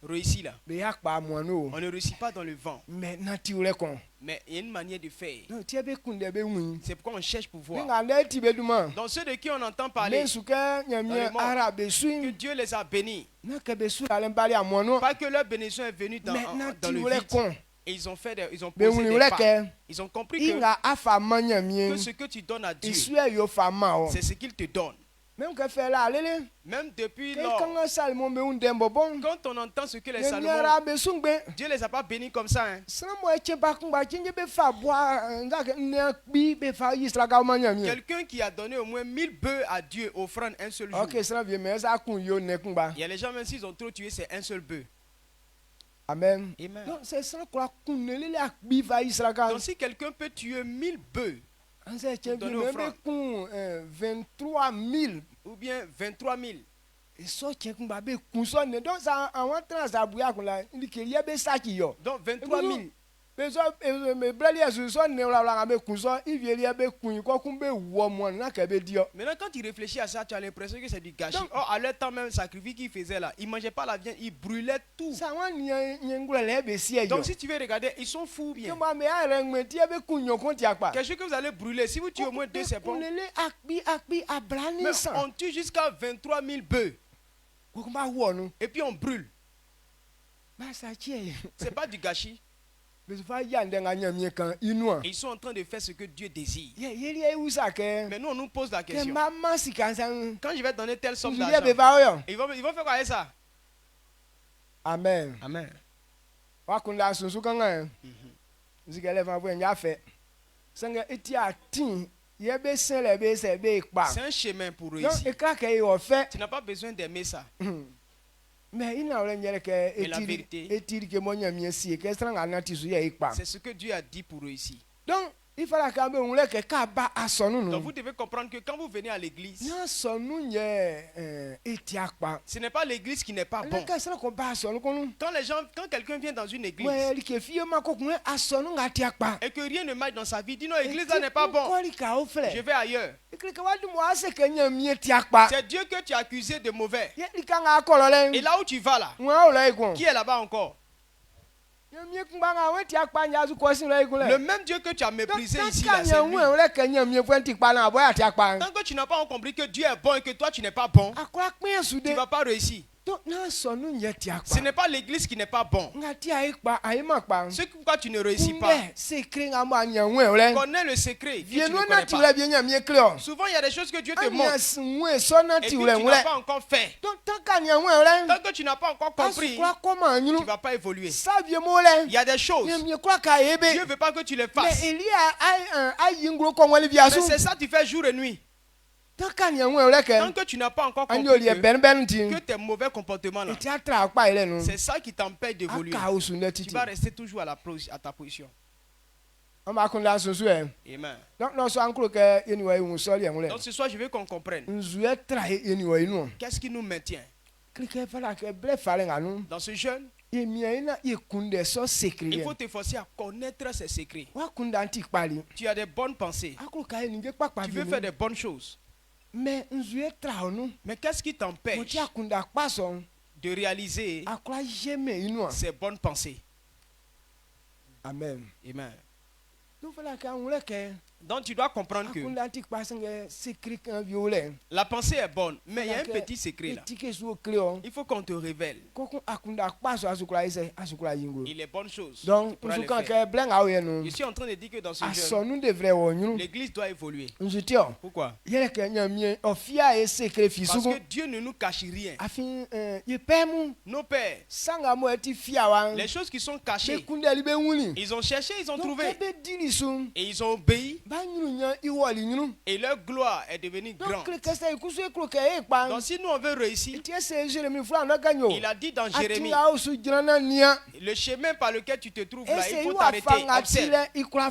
Réussis là. On ne réussit pas dans le vent. Mais il y a une manière de faire. C'est pourquoi on cherche pouvoir. Dans ceux de qui on entend parler, dans le monde, que Dieu les a bénis. Pas que leur bénédiction est venue dans le vide. Et ils ont posé des pas. Ils ont compris que ce que tu donnes à Dieu, c'est ce qu'il te donne. Même depuis lors, quand on entend ce que les Salomon, Dieu les a pas bénis comme ça. Hein. Quelqu'un qui a donné au moins 1000 bœufs à Dieu offrande un seul jour. Il y a les gens, même s'ils ont trop tué, c'est un seul bœuf. Amen. Amen. Donc si quelqu'un peut tuer 1000 bœufs, donner offrande, 23 000 ou bien 23 000. Donc 23 000. Maintenant, quand tu réfléchis à ça, tu as l'impression que c'est du gâchis. Oh, à leur temps même, le sacrifice qu'ils faisaient là, ils ne mangeaient pas la viande, ils brûlaient tout. Donc si tu veux regarder, ils sont fous bien. Quelque chose que vous allez brûler, si vous tuez au moins 2, c'est bon. Mais on tue jusqu'à 23 000 bœufs. Et puis on brûle. C'est pas du gâchis. Ils sont en train de faire ce que Dieu désire. Mais nous, on nous pose la question. Quand je vais donner telle somme d'argent, ils vont faire quoi avec ça? Amen. Amen. C'est un chemin pour réussir. Tu n'as pas besoin d'aimer ça. Mais il n'a rien et la vérité, c'est ce que Dieu a dit pour réussir. Donc, il faut donc vous devez comprendre que quand vous venez à l'église, ce n'est pas l'église qui n'est pas bon. Quand quelqu'un vient dans une église et que rien ne marche dans sa vie, dit non, l'église là n'est pas bon, je vais ailleurs. C'est Dieu que tu as accusé de mauvais. Et là où tu vas là, qui est là-bas encore? Le même Dieu que tu as méprisé ici là, c'est lui. Tant que tu n'as pas compris que Dieu est bon et que toi tu n'es pas bon, tu ne vas pas réussir. donc na sonu nyeti Ce akpa n'est pas l'église qui n'est pas bon. ngati aikpa aima kpa C'est pourquoi tu ne réussis pas. secret ngamo anya le Connais le secret que tu ne vieno na connais ti le pas. bien nyamie cleo Souvent, il y a des choses que Dieu te anya montre sinwe so na et ti que le tu n'as pas encore fait. donc tant kanya le Tant que tu n'as pas encore compris, asukwa koma tu nyunu ne vas pas évoluer. savie mo le Il y a des choses, nyamie kwa ka ebe Dieu ne veut pas que tu les mais fasses. il y a ai ngro ko wali Mais biasu c'est ça, tu fais jour et nuit. tant kanya le ke Tant que tu n'as pas encore anyo compris le ben ti que tes mauvais comportements là, ti atra akpa ile nu c'est ça qui t'empêche d'évoluer. aka osu na Tu titi vas rester toujours à ta position. on ma kunda sunsu e Amen. donc no so ankro ke anyway un so le Donc ce soir, je veux qu'on comprenne nzu etra anyway nu qu'est-ce qui nous maintient klike fala ke ble fale nganu dans ce jeûne. emia ina ikunde so Il secret faut t'efforcer à connaître ces secrets. wa kunda anti kpali Tu as des bonnes pensées. akro ka ni ge papa Tu veux faire des bonnes choses. mais nzu etra onu Mais qu'est-ce qui mo t'empêche ti akunda kpa so de réaliser akra jeme inu ces bonnes pensées? amen Amen. do fala ka un le ke Donc tu dois comprendre que akunda anti kpa singe secret kan viole la pensée est bonne, mais il y a un petit secret là. tike so cleo Il faut qu'on te révèle. koko akunda kpa so asukura ise asukura yingo Et les bonnes choses. donc tu pourras nzu les kan faire. ke blenga o yenu Je suis en train de dire que dans ce jeûne, asonu devrait wo nyunu l'église doit évoluer. nzu tio Pourquoi? yele ke nyamie ofia e secret fi Parce suku que Dieu ne nous cache rien. afin ye pemu Nos pères, sanga mo eti fia wa les choses qui sont be cachées, kundeli be wuli ils ont cherché, ils ont donc trouvé. ebe dili sun Et ils ont obéi. ba nyunu nya iwoli nyunu Et leur gloire est devenue donc grande. kle kese ikusu ekro ke e pa Donc si nous on veut réussir, eti ese Jérémie fula no ganyo il a dit dans Jérémie, ati osu jina nia le chemin par lequel tu te trouves là, ese il faut iwa t'arrêter. fa ngati Observe. le ikura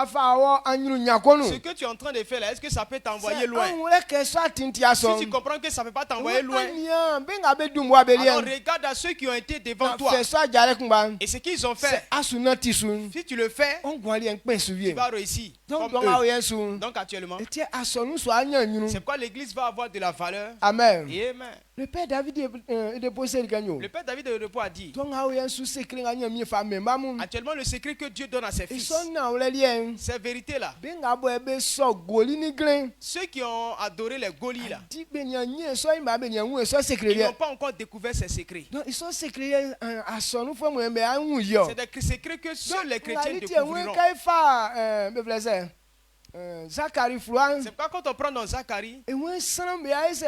fa o anyunu nya konu Ce que tu es en train de faire là, est-ce que ça peut t'envoyer loin? on le ke so atinti aso Si tu comprends que ça ne peut pas t'envoyer loin, nia benga be dumwa be alors lia regarde à ceux qui ont été devant toi. fait ça jare kumba Et ce qu'ils ont fait, c'est asuna tisun si tu le fais, on gwali en pe tu suvier vas réussir. donc Comme donc a eux. yesu Donc actuellement, eti asonu so anya nyunu c'est pourquoi l'église va avoir de la valeur. amen Et amen. le père David est déposé le ganyo Le père David de repos a dit, donc a yesu secret anya mi fa me mamu actuellement le secret que Dieu donne à ses fils, ison na ole lien ces vérités-là, benga bo ebe so goli ni glen ceux qui ont adoré les Golis là, di be nya nye so ima be nya wu so secret ils lien n'ont pas encore découvert ces secrets. donc ils sont secret asonu fo mo be anu yo C'est des secrets que seuls les chrétiens we découvriront. kai fa be blessé Zacharie Flouan C'est pourquoi quand on prend dans Zacharie, e won san be ai se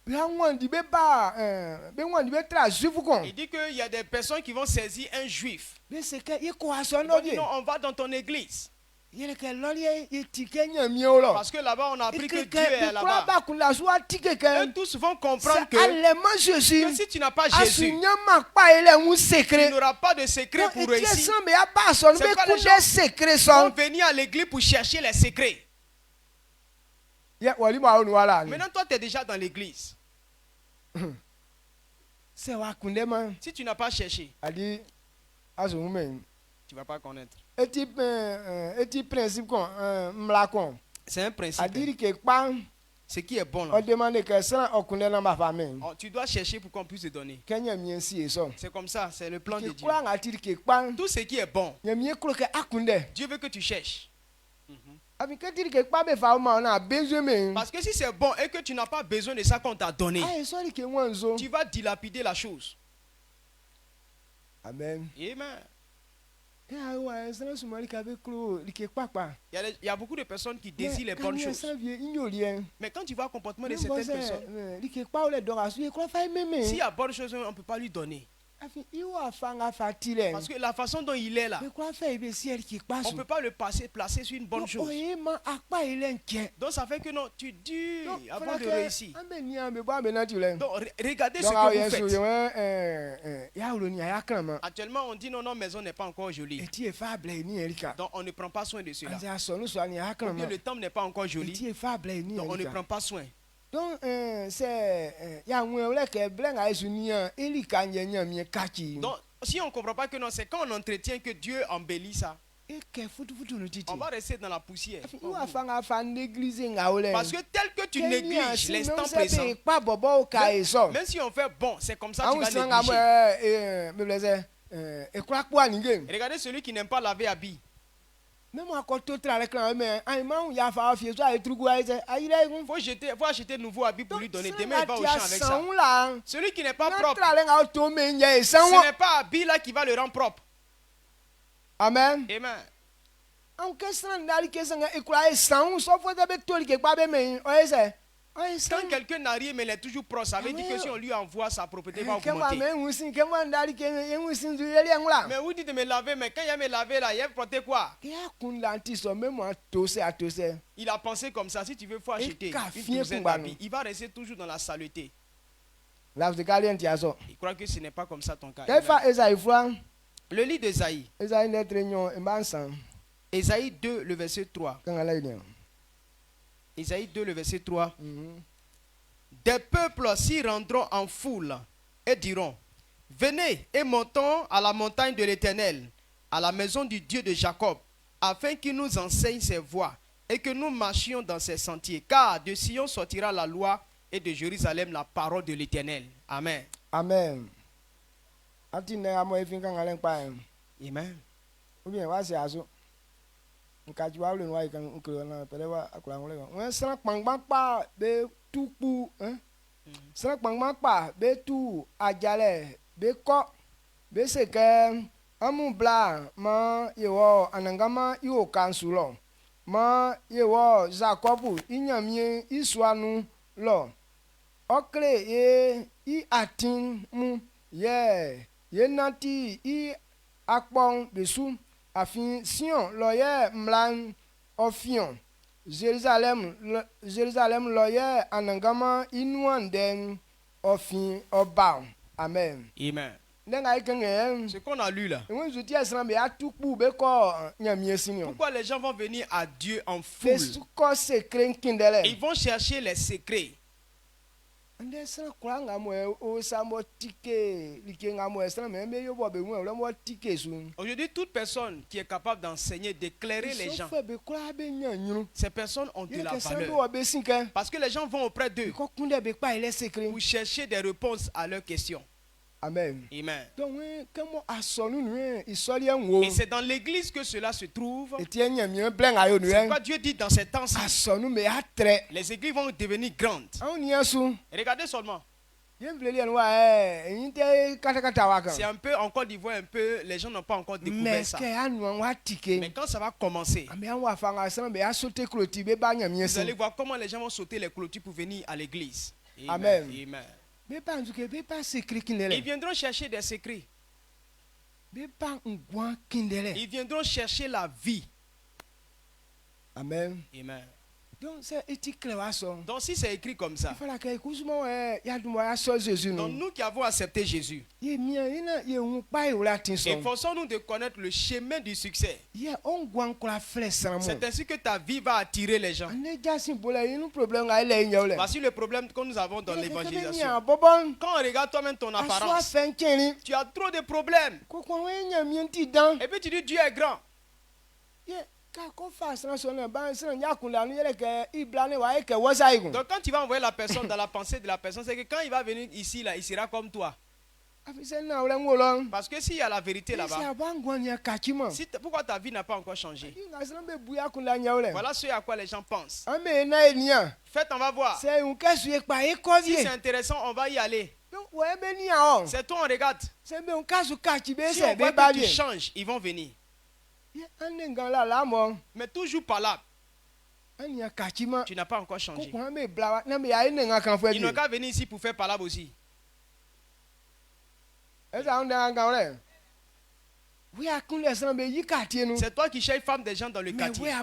be wan di be ba be wan di be tra juif kon il dit qu'il y a des personnes qui vont saisir un juif. be se ke e ko Ils asono vont dire, die non, on va dans ton église. yele ke lori e tike nya mi o lo Parce que là-bas, on a appris que ke Dieu est be kura là-bas. ba kun la so atike ke Eux tous vont comprendre c'est allemand Jésus que si tu n'as pas asu Jésus, nya ma pa ele un tu secret n'auras pas de secret donc pour e tie réussir. san be aba asono C'est be pas les kun gens de secret Ils vont so venir à l'église pour chercher les secrets. ye wali ma onu wala ni Maintenant, toi, tu es déjà dans l'église. se wa kunde ma Si tu n'as pas cherché, adi asu men tu ne vas pas connaître. eti principe kon mla kon C'est un principe. adiri ke pa Ce qui est bon on là. demande que ça okunde na ma famille Oh, tu dois chercher pour qu'on puisse te donner. kenya mi si eso C'est comme ça, c'est le plan de ke Dieu. kwa ngatiri ke pa Tout ce qui est bon, nya mi kro ke akunde Dieu veut que tu cherches. abi ke tiri ke pa be fa ma na besoin me Parce que si c'est bon et que tu n'as pas besoin de ça qu'on t'a donné, ai sorry ke wanzo tu vas dilapider la chose. amen Amen. ya wa sana sumari ka be kro like papa Il y a beaucoup de personnes qui désirent les bonnes choses. ça vie ignolien Mais quand tu vois le comportement de certaines personnes, like pa ole don asu e kro fa meme s'il y a bonnes choses, on ne peut pas lui donner. afi iwa fanga fatile Parce que la façon dont il est là, be kro fa be si el ki pa on su ne peut pas le placer sur une bonne chose. oye ma akpa ile nke Donc ça fait que non, tu dis donc avant de réussir. ambe ni ambe ba be na tu le Donc regardez ce donc que vous yesu ye faites. ya ulo ni ya krama Actuellement, on dit non, non, maison n'est pas encore jolie. eti e fa ble ni erika Donc on ne prend pas soin de cela. anza sonu so ni ya Ou bien krama le temple n'est pas encore joli. eti e fa ble ni Donc on ne erika prend pas soin. donc c'est ya nwe ole ke ble nga yesu ni ya erika nya mi kachi Donc si on ne comprend pas que non, c'est quand on entretient que Dieu embellit ça. e ke futu futu no titi On va rester dans la poussière. iwa fanga fa l'église nga ole Parce que tel que tu négliges l'instant présent, pa bobo ka eso même si on fait bon, c'est comme ça que tu awu vas sanga négliger. me blese e kwa kwa ni game Regardez celui qui n'aime pas laver habits. même encore tout travail mais il y a fait fier ça et truc aïe là Faut acheter de nouveaux habits pour lui donner. Demain, il va au champ champ avec ça. Celui qui n'est pas propre, ce ce n'est pas habit là qui va le rendre propre. Amen. Amen. En question d'aller que ça et quoi sans sauf que tout qui pas mais Quand quelqu'un n'a rien mais il est toujours propre, ça veut dire que si on lui envoie sa propriété va augmenter. Mais Mais vous vous dites de me laver, mais quand il a me laver là, il a porté quoi? Il a pensé comme ça. Si tu veux, faut acheter une douzaine d'habits. Il va rester toujours dans la saleté. Il croit que ce n'est pas comme ça ton cas. Amen. Le livre d'Ésaïe. Ésaïe 2, le verset 3. Ésaïe 2, le verset 3. Des peuples s'y rendront en foule et diront, venez et montons à la montagne de l'Éternel, à la maison du Dieu de Jacob, afin qu'il nous enseigne ses voies et que nous marchions dans ses sentiers. Car de Sion sortira la loi et de Jérusalem la parole de l'Éternel. Amen. Amen. Amen. Afin Sion loyer mlan ofion Jérusalem loyer anangama inuanden ofin oba. Amen. Amen. Ce Ce qu'on a lu là. Pourquoi les gens vont venir à Dieu en foule? Ils vont chercher les secrets. Aujourd'hui, toute personne qui est capable d'enseigner, d'éclairer les gens, ces personnes ont de la valeur. Parce que les gens vont auprès d'eux pour chercher des réponses à leurs questions. Amen. Amen. Et Et c'est dans l'église que cela se trouve. C'est quoi Dieu dit dans ces temps-ci. Les églises vont devenir grandes. Regardez seulement. C'est un peu en Côte d'Ivoire, un peu, les gens n'ont pas encore découvert ça. Mais quand ça va commencer, vous allez voir comment les gens vont sauter les clôtures pour venir à l'église. Amen. Amen. Ils Ils viendront chercher des secrets. Ils viendront chercher la vie. Amen. Amen. Donc si c'est écrit comme ça, donc nous nous qui avons accepté Jésus, efforçons-nous de connaître le chemin du succès. C'est ainsi que ta vie va attirer les gens. Voici le problème que nous avons dans l'évangélisation. Quand on regarde toi-même ton apparence, tu as trop de problèmes. Et puis tu dis Dieu est grand. Donc quand tu vas envoyer la personne dans la pensée de la personne, c'est que quand il va venir ici, là, il sera comme toi. Parce que s'il y a la vérité là-bas, pourquoi ta vie n'a pas encore changé? Voilà ce à quoi les gens pensent. Faites, on va voir. Si c'est intéressant, on va y aller. C'est toi, on regarde. Si on voit que tu changes, ils vont venir. Mais toujours par là. Tu n'as pas encore changé. Ils n'ont qu'à venir ici pour faire palabre aussi. C'est toi qui cherches femme des gens dans le quartier.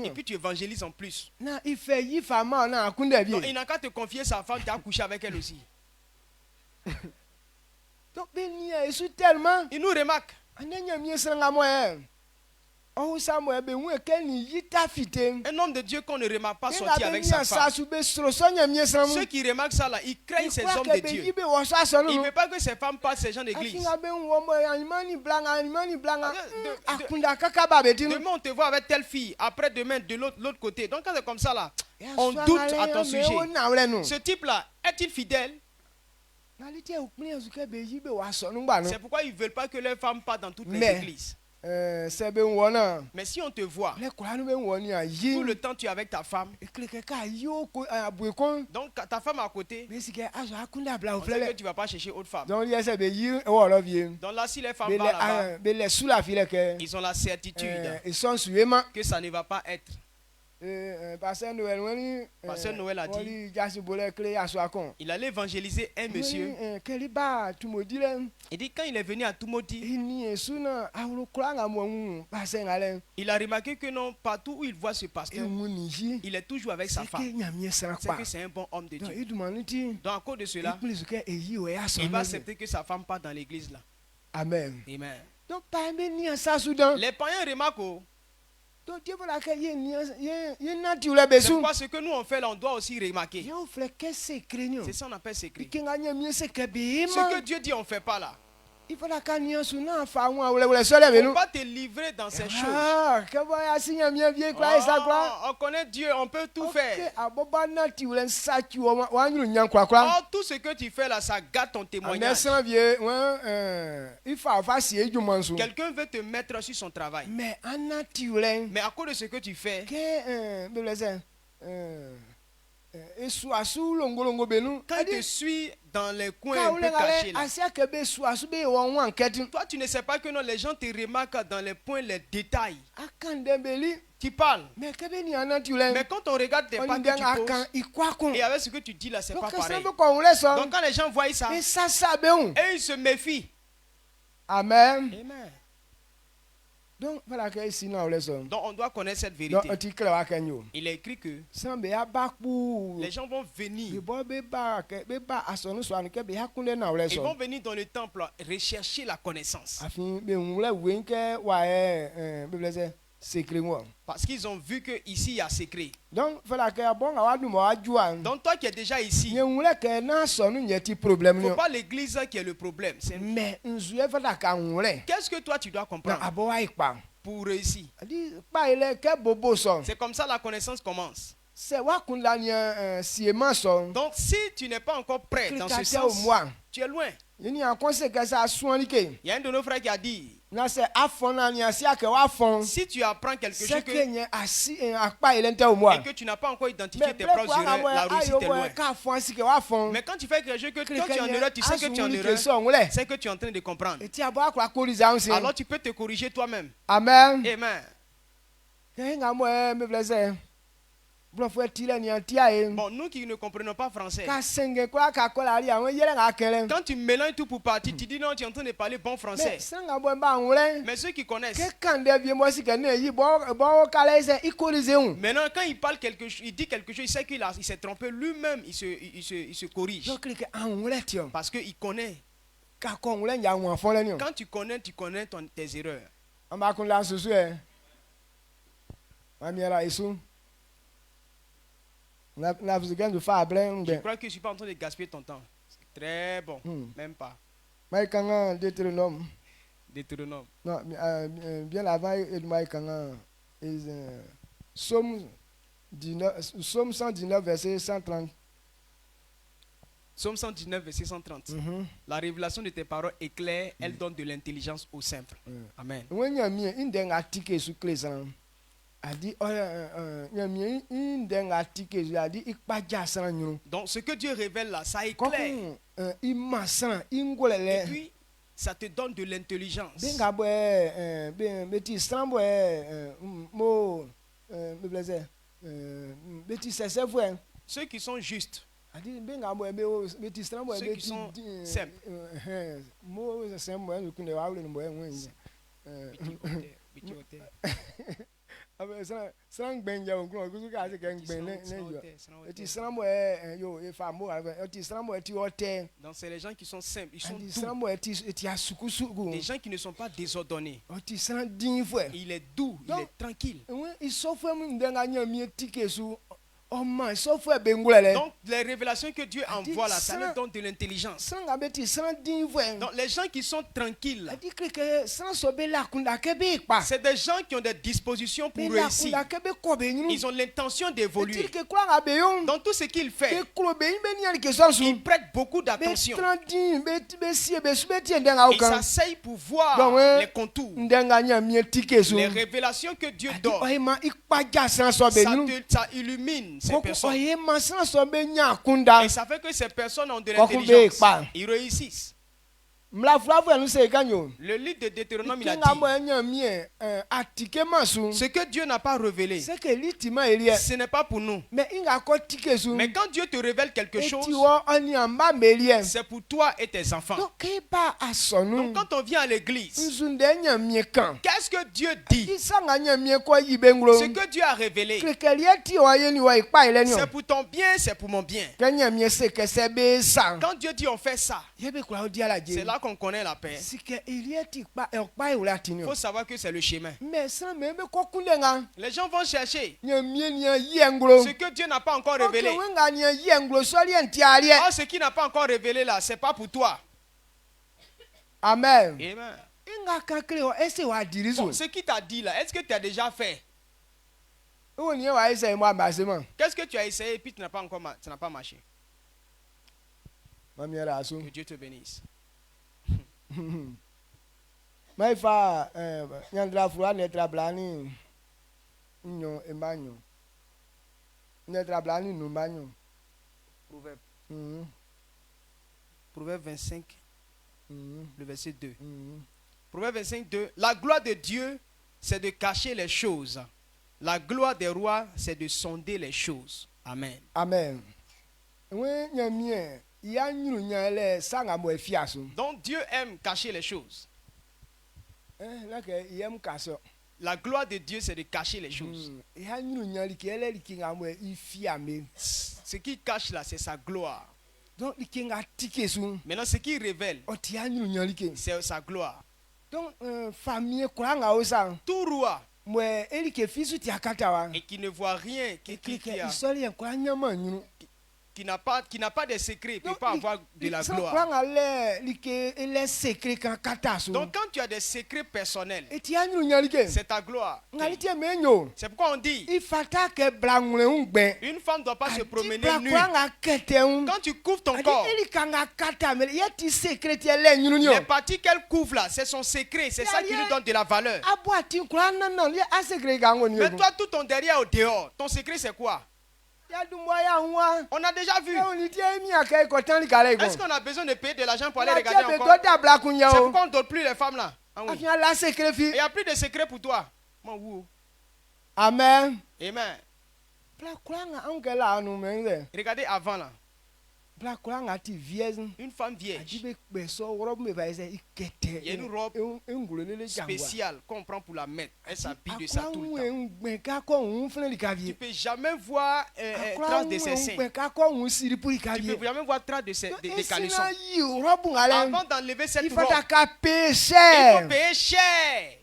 Et puis tu évangélises en plus. Donc, il n'a qu'à te confier sa femme, tu as couché avec elle aussi. Il nous remarque. Un homme de Dieu qu'on ne remarque pas sortir avec sa femme. Ceux qui remarquent ça là, ils craignent ces hommes de Dieu. Ils ne veulent pas que ces femmes passent ces gens d'église. Demain on te voit avec telle fille, après demain de l'autre côté. Donc quand c'est comme ça là, on doute à ton sujet. Ce type là, est-il fidèle? C'est pourquoi ils ne veulent pas que leurs femmes partent dans toutes les églises. c'est ben wona Mais si on te voit, les quoi nous ben woni a tout yi le temps tu es avec ta femme, clique ka yo ko abu kon donc ta femme à côté, mais si que azo akunda bla on o sait que flele tu ne vas pas chercher autre femme. donc il se be yi o lo vie Donc là, si les femmes mais vont là-bas, les sous la file que ils ont la certitude ils sont suivants que ça ne va pas être. pasteur Noël woni Pasteur Noël a dit, woni jasi bole clé aso akon il allait évangéliser un monsieur. keli ba tu mo dire Il dit quand il est venu à Tumoti, ini suna awlo kla nga mo pasteur ngale il a remarqué que non, partout où il voit ce pasteur, muni ji il est toujours avec sa c'est que femme. nyamie sera C'est pas que c'est un bon homme de donc Dieu. il demande ti Donc à cause de cela, plus que eyi o ya so il va accepter que sa femme parte dans l'église là. amen Amen. donc pas me ni ça soudan Les païens remarquent, oh, donc Dieu voilà que y na tu le c'est besu pourquoi ce que nous on fait là, on doit aussi remarquer. yo frère que c'est craignant C'est ça qu'on appelle secret. qui gagne mieux c'est que Ce bima que Dieu dit, on ne fait pas là. il faut la kanya suna fa wa wala sole On be ne nu va pas te livrer dans ces choses. ah que va signer mieux bien quoi et ça quoi Oh, on connaît Dieu, on peut tout faire. aboba na ti wala sa ti wa nyu nyan kwa kwa Oh, tout ce que tu fais là, ça gâte ton mais témoignage. sans vieux il faut faire du manso Quelqu'un veut te mettre sur son travail. mais anna ti wala Mais à cause de ce que tu fais, que esu asu longo benu quand il te suit dans les coins un peu cachés, là, asia ke be su asu be won wan ketin toi tu ne sais pas que non, les gens te remarquent dans les points, les détails. akande beli Tu parles. mais que be ni anna ti wala Mais quand on regarde tes on pas dit que tu akan poses, ikwa kon et avec ce que tu dis là, c'est donc pas pareil. ça be ko wala so Donc quand les gens voient ça, et ça be on et ils se méfient. amen Amen. donc voilà que ici na wala so Donc on doit connaître cette donc vérité. ti kla wa kanyo Il est écrit que san be abakpu les gens vont venir. be bo be ba asonu so an ke be hakunde na wala Ils so vont venir dans le temple rechercher la connaissance. afin be wala wen ke wa be blese secret moi Parce qu'ils ont vu que ici il y a secret. donc voilà que bon wa du mo ajua Donc toi qui es déjà ici, nye wule ke na sonu nye ti problème il ne ni faut pas l'église qui est le problème. mais nzuye fada ka wule Qu'est-ce que toi tu dois na comprendre abo wa ipa pour réussir? adi pa ile ke bobo so C'est comme ça la connaissance commence. c'est wa kun la ni siema so Donc si tu n'es pas encore prêt dans ce krikate au sens, moi tu es loin. yini en conséquence a soin ke Il y a un de nos frères qui a dit, na se afon na ni asia ke wa fon si tu apprends quelque chose c'est que, que nye asi akpa ile nte au moi et que tu n'as pas encore identifié mais tes ble propres kwa erreurs, la réussite est loin. ka fon si ke wa fon Mais quand tu fais quelque chose que toi tu es en erreur, tu sais que tu es en erreur, so wule c'est que tu es en train de comprendre. eti abo akwa koriza unsi Alors tu peux te corriger toi-même. amen Amen. ke nga mo me blese bro fo ti le ni antia e Bon, nous qui ne comprenons pas français, ka senge kwa ka kola ari awon yele nga kele quand tu mélanges tout pour partir, tu dis non, tu es en train de parler bon mais français. sanga bo ba wule Mais ceux qui connaissent, ke kande vie mo si ke ne yi bo kala se ikorize un maintenant quand il parle quelque chose, il dit quelque chose, il sait il s'est trompé lui-même, il se corrige. je clique en wule ti o Parce qu'il connaît. ka ko wule nya won fon le ni o Quand tu connais tes erreurs. on ba kun la susu e mami era isu na vizgen du fa blen Je ngbe crois que je ne suis pas en train de gaspiller ton temps. C'est très bon. Même pas. mai kanga Deutéronome Deutéronome. non bien avant et mai kanga is Somme 119 verset 130 Psaume 119, verset 130. La révélation de tes paroles est claire, elle donne de l'intelligence aux simples. Amen. when you mi in den atike su klesan adi nyami in den atike su adi ikpaja san nyuru Donc ce que Dieu révèle là, ça est ko clair. imasan Et ingolele puis, ça te donne de l'intelligence. benga bo beti strambo mo me blaze beti sesefo Ceux qui sont justes, adi benga bo beti strambo ceux qui sont simples. mo sembo en kunde wa wule mbo enwe sran gbenja on kuro kuzu ka se ken gben ne yo eti strambo yo e fa mo eti strambo eti ote Donc c'est les gens qui sont simples, ils sont eti doux. strambo eti asukusugu Les gens qui ne sont pas désordonnés. eti stran din fo Il est doux, il Donc, est tranquille. isofo mu ndenga nyami etike su Oma sofo be ngulele. Donc, les révélations que Dieu envoie là, ça ça- leur donne de l'intelligence. Sanga beti san din voen. Donc, les gens qui sont tranquilles, Adi krike san so be la kunda ke be pa. c'est des gens qui ont des dispositions Be pour la réussir. kunda ke be ko be nyunu. Ils ont l'intention d'évoluer. Ke kwa nga be yon. Dans tout ce qu'il fait, Be kro be be ni ke so su. il prête beaucoup Be d'attention. trandin be si be su be ti ndenga Il ukan. s'asseye pour voir Donc, ouais. les contours. Ndenga nya mi tike su. Les révélations que Dieu donne, Oyema ikpaja san so be nyunu. ça illumine ces personnes. Oyema san so be nya kunda. Et ça fait que ces personnes ont de Kokumbe l'intelligence. pa. Ils réussissent. Mlafulafu enu se ganyo. Le livre de Deutéronome, il a Kinga mo dit, nya mi atike masu. ce que Dieu n'a pas révélé, C'est que litima elie. ce n'est pas pour nous. Mais inga ko tike su. Mais quand Dieu te révèle quelque chose, Eti wo oni amba melie. c'est pour toi et tes enfants. Donc ke ba asonu. Donc quand on vient à l'église, Nzunde nya mi kan. qu'est-ce que Dieu dit? Isanga nya mi ko yibe nglo. Ce que Dieu a révélé, Krikelieti wa yeni wa ipa ile ni o. c'est pour ton bien, c'est pour mon bien. Kenya mi se ke se be san. Quand Dieu dit on fait ça, Yebe kula odi ala je. c'est là qu'on connaît la paix. Sike ilieti pa pa ula Il tini. faut savoir que c'est le chemin. Mais ça me be ko kunde nga. Les gens vont chercher Nya mi nya yenglo. ce que Dieu n'a pas encore révélé. Okay, wenga nya yenglo so li entialie. Or, ce qui n'a pas encore révélé là, c'est pas pour toi. Amen. Amen. Inga kakle o ese wa dirizo. Bon, ce qui t'a dit là, est-ce que tu as déjà fait? O ni wa ese mo ambasement. Qu'est-ce que tu as essayé et puis tu n'as pas encore ça n'a pas marché? Mami era aso. Que Dieu te bénisse. Mai fa nyandra fura netra blani. Nyo embanyo. Netra blani no banyo. Proverbe, Mhm. Proverbe 25, Mhm. le verset 2. Mhm. Proverbe 25, 2. La gloire de Dieu, c'est de cacher les choses. La gloire des rois, c'est de sonder les choses. Amen. Amen. We nyamie ya nyuru nyale sanga mo efiaso. Donc Dieu aime cacher les choses. La ke yem kaso. La gloire de Dieu, c'est de cacher les choses. Ya nyuru nyali ke ele likinga mo ifiame. Ce qui cache là, c'est sa gloire. Donc likinga tike su. Maintenant, ce qui révèle, O ti ya nyuru nyali ke. c'est sa gloire. Donc famille kuranga osa. Tout roi Mo eli ke fisu ti akatawa. et qui ne voit rien, qui n'a pas de secret, ne peut pas avoir de la gloire. Donc quand tu as des secrets personnels, c'est ta gloire. C'est pourquoi on dit, une femme ne doit pas se promener nue. Quand tu couvres ton corps, les parties qu'elle couvre là, c'est son secret, c'est ça qui lui donne de la valeur. Mais toi, tout ton derrière au dehors, ton secret c'est quoi? On a déjà vu. Est-ce qu'on a besoin de payer de l'argent pour aller regarder encore? C'est pourquoi on ne donne plus les femmes là. Ah oui. Il n'y a plus de secret pour toi. Amen. Amen. Regardez avant là. Une femme vierge. Il y a une robe spéciale qu'on prend pour la mettre. Elle s'habille de ça tout le temps. Tu ne peux jamais voir trace de ses seins. Tu ne peux jamais voir trace de caleçons. Avant d'enlever cette robe, il faut payer cher.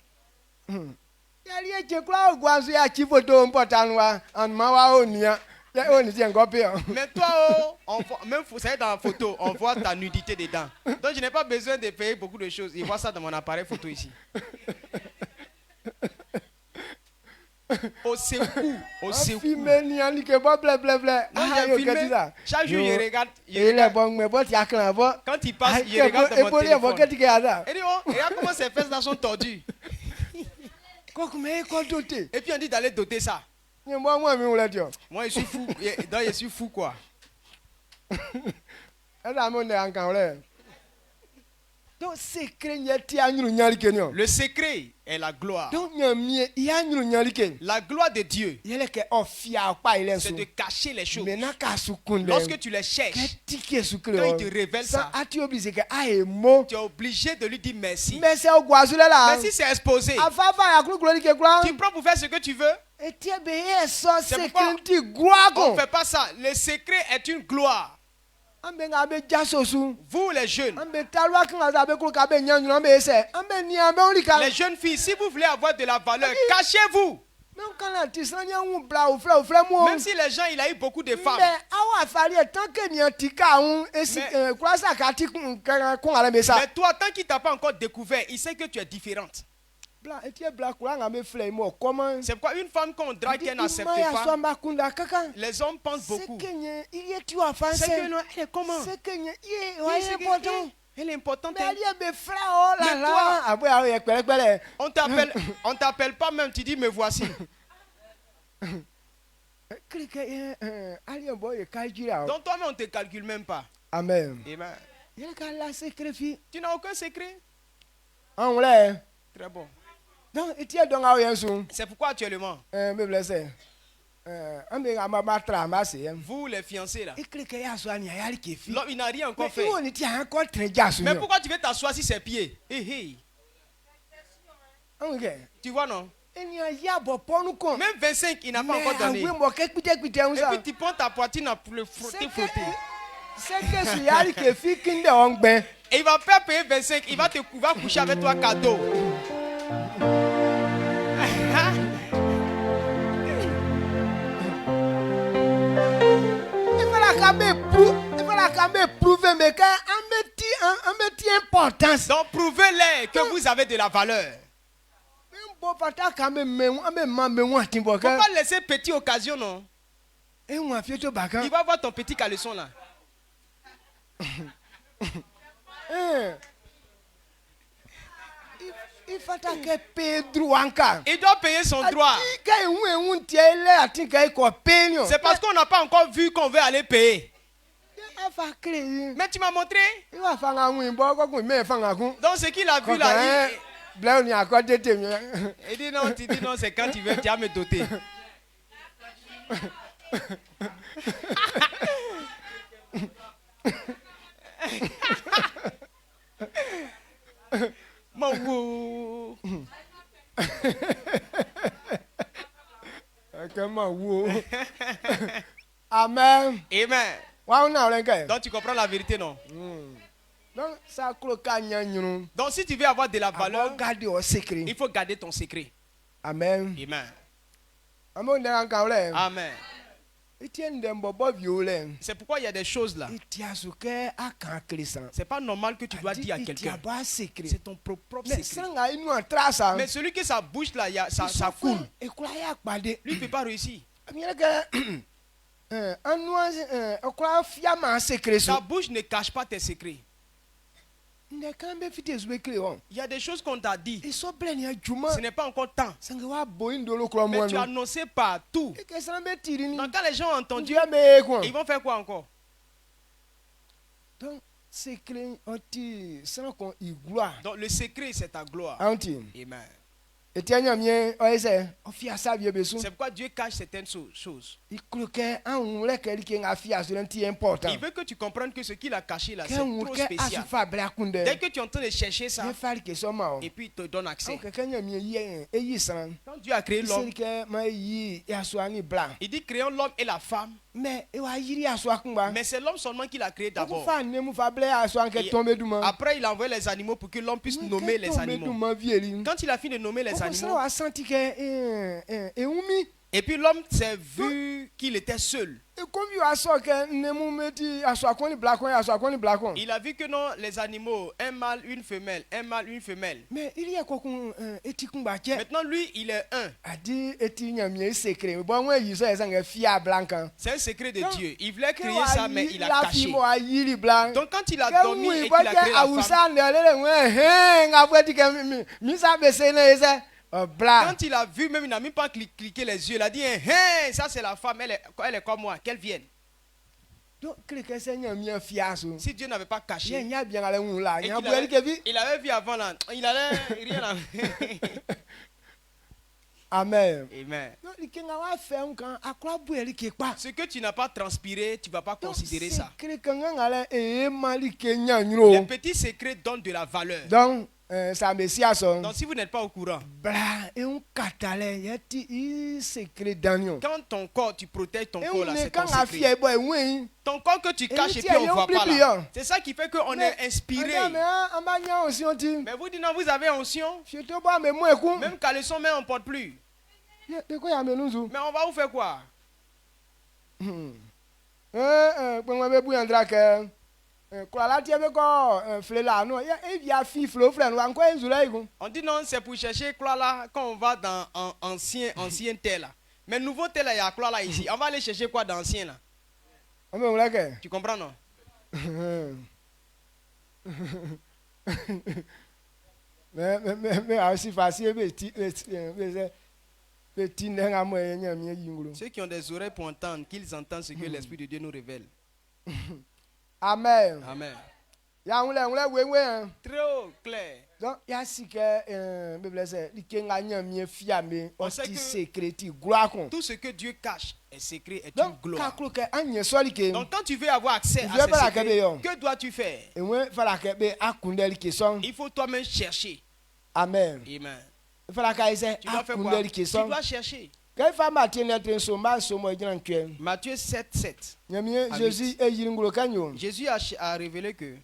Mais toi, même vous savez dans la photo, on voit ta nudité dedans. Donc je n'ai pas besoin de payer beaucoup de choses. Il voit ça dans mon appareil photo ici. Au secours. Chaque jour, il regarde. Quand il passe, il regarde dans mon téléphone. Il dit, oh, regarde comment ses fesses là sont tordues. Et puis on dit d'aller doter ça. Moi, je suis fou. Donc, je suis fou, quoi. Donc, le secret est la gloire. Donc, la gloire de Dieu, c'est de cacher les choses. Lorsque tu les cherches, quand il te révèle ça, tu es obligé de lui dire merci. Mais si c'est exposé, tu prends pour faire ce que tu veux. C'est pourquoi on ne fait pas ça. Le secret est une gloire. Vous les jeunes, les jeunes filles, si vous voulez avoir de la valeur, cachez-vous. même quand la tisane ou bla ou frère moi. Même si les gens, il a eu beaucoup de femmes. Mais awa fali tant que ni antika on et si quoi ça kati qu'on a la ça. Mais toi, tant qu'il t'a pas encore découvert, il sait que tu es différente. Bla et tu es bla quoi nga me frère moi comment. C'est pourquoi une femme qu'on drague qu'elle n'accepte pas, les hommes pensent beaucoup. C'est que il est tu as fait. C'est que non, elle est comment? C'est que il est important. Elle est importante. Mais il y a mes frères oh là là. Après on t'appelle pas même, tu dis me voici. Donc toi-même on te calcule même pas. Amen. Amen. Tu n'as aucun secret. On l'a. Très bon. Donc c'est pourquoi actuellement. Vous les fiancés là. L'homme il n'a rien encore fait. Mais pourquoi tu veux t'asseoir sur ses pieds? Tu vois non? Même 25 il n'a pas encore donné. Et puis tu prends ta poitrine pour le frotter. Et il va pas payer 25, il va coucher avec toi cadeau. Il va quand même prouver mais un métier importance. Donc prouvez-les que vous avez de la valeur. Faut pas laisser petite occasion non. Il va voir ton petit caleçon là. Il doit payer son droit. C'est parce qu'on n'a pas encore vu qu'on veut aller payer. Mais tu m'as montré. Donc ce qu'il a vu là, il dit non, tu dis non, c'est quand tu veux, tu vas me doter. Amen. Amen. Donc tu comprends la vérité, non? Donc si tu veux avoir de la valeur, il faut garder ton secret. Amen. Amen. Amen. C'est pourquoi il y a des choses là. C'est pas normal que tu dois dire à quelqu'un. C'est ton propre secret. Mais celui qui sa bouche là, ça coule. Lui ne peut pas réussir. Ta bouche ne cache pas tes secrets. Il y a des choses qu'on t'a dit. Ce n'est pas encore temps. Mais tu as annoncé partout. Donc quand les gens ont entendu, ils vont faire quoi encore? Donc le secret c'est ta gloire. Amen. C'est pourquoi Dieu cache certaines choses. Il veut que tu comprennes que ce qu'il a caché là, c'est trop spécial. Dès que tu es en train de chercher ça, et puis il te donne accès. Quand Dieu a créé l'homme, il dit créons l'homme et la femme. Mais c'est l'homme seulement qu'il a créé d'abord. Après, il a envoyé les animaux pour que l'homme puisse nommer les animaux. Quand il a fini de nommer les animaux, et puis l'homme s'est vu qu'il était seul. Il a vu que non, les animaux, un mâle, une femelle, un mâle, une femelle. Mais il y a maintenant lui, il est un. C'est un secret de Dieu. Il voulait créer ça, mais il a caché. Donc quand il a dormi et qu'il a créé la femme, quand il a vu, même il n'a même pas cliqué les yeux. Il a dit, hey, ça c'est la femme, elle est comme moi, qu'elle vienne. Si Dieu n'avait pas caché, il avait vu avant là, il allait rien là. Amen. Amen. Ce que tu n'as pas transpiré, tu ne vas pas considérer ça. Les petits secrets donnent de la valeur. Donc si vous n'êtes pas au courant, quand ton corps, tu protèges ton corps là, c'est ton secret. Ton corps que tu caches et puis on ne voit pas là. C'est ça qui fait qu'on est inspiré. Mais vous dites non, vous avez onction. Même caleçon, mais on ne porte plus. de quoi y a menunzu Mais on va vous faire quoi? Quand be bouyan drake quoi la tie be ko flela no e via fi flo flela no anko enzula igun. On dit non, c'est pour chercher quoi là quand on va dans ancien tel là. Mais nouveau tel là, il y a quoi là ici. On va aller chercher quoi dans ancien là. On me lake. Tu comprends non? Mais aussi facile petit n'enga mo enya mi yingulu. Ceux qui ont des oreilles pour entendre, qu'ils entendent ce que l'Esprit de Dieu nous révèle. Amen. Amen. Ya we. Très clair. Donc ya sike Bible say likenga nya mi fiame On sait oti que- secreti gloire kon. Tout ce que Dieu cache est secret, est une Donc gloire. kaklo ke anye soli ke. Donc quand tu veux avoir accès Tu à veux ces pas la secrets, cadeau. que dois-tu faire? Enwe fala ke be akundeli ke son. Il faut toi-même chercher. Amen. Amen. Fala ka ise Tu dois faire quoi? akundeli Tu ke son. dois chercher. Ke fa matien lettre so ma so mo jiran kwe. Matthieu 7, 7. Nyami Ah, Jésus e yiringulo kanyo. Jésus a révélé que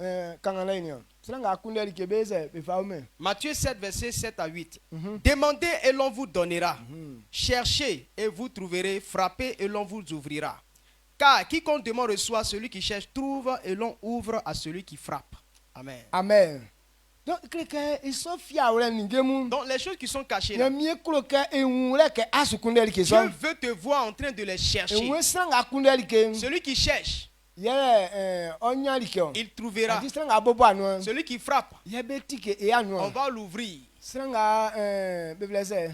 Kangana ini. Sanga akundeli ke be se be fa o me. Matthieu 7, verset 7 à 8. Demandez et l'on vous donnera. Cherchez et vous trouverez. Frappez et l'on vous ouvrira. Car quiconque demande reçoit, celui qui cherche trouve et l'on ouvre à celui qui frappe. Amen. Amen. Donc kreke isofia wala ningemu. Donc les choses qui sont cachées là, Nyami kloke enwule ke asukundeli ke Dieu son. veut te voir en train de les chercher. Enwe sanga akundeli ke. Celui qui cherche, Yele onyali ke. il trouvera. Adi sanga bobo anu. Celui qui frappe, Yebe tike e anu. on va l'ouvrir. Sanga Bible say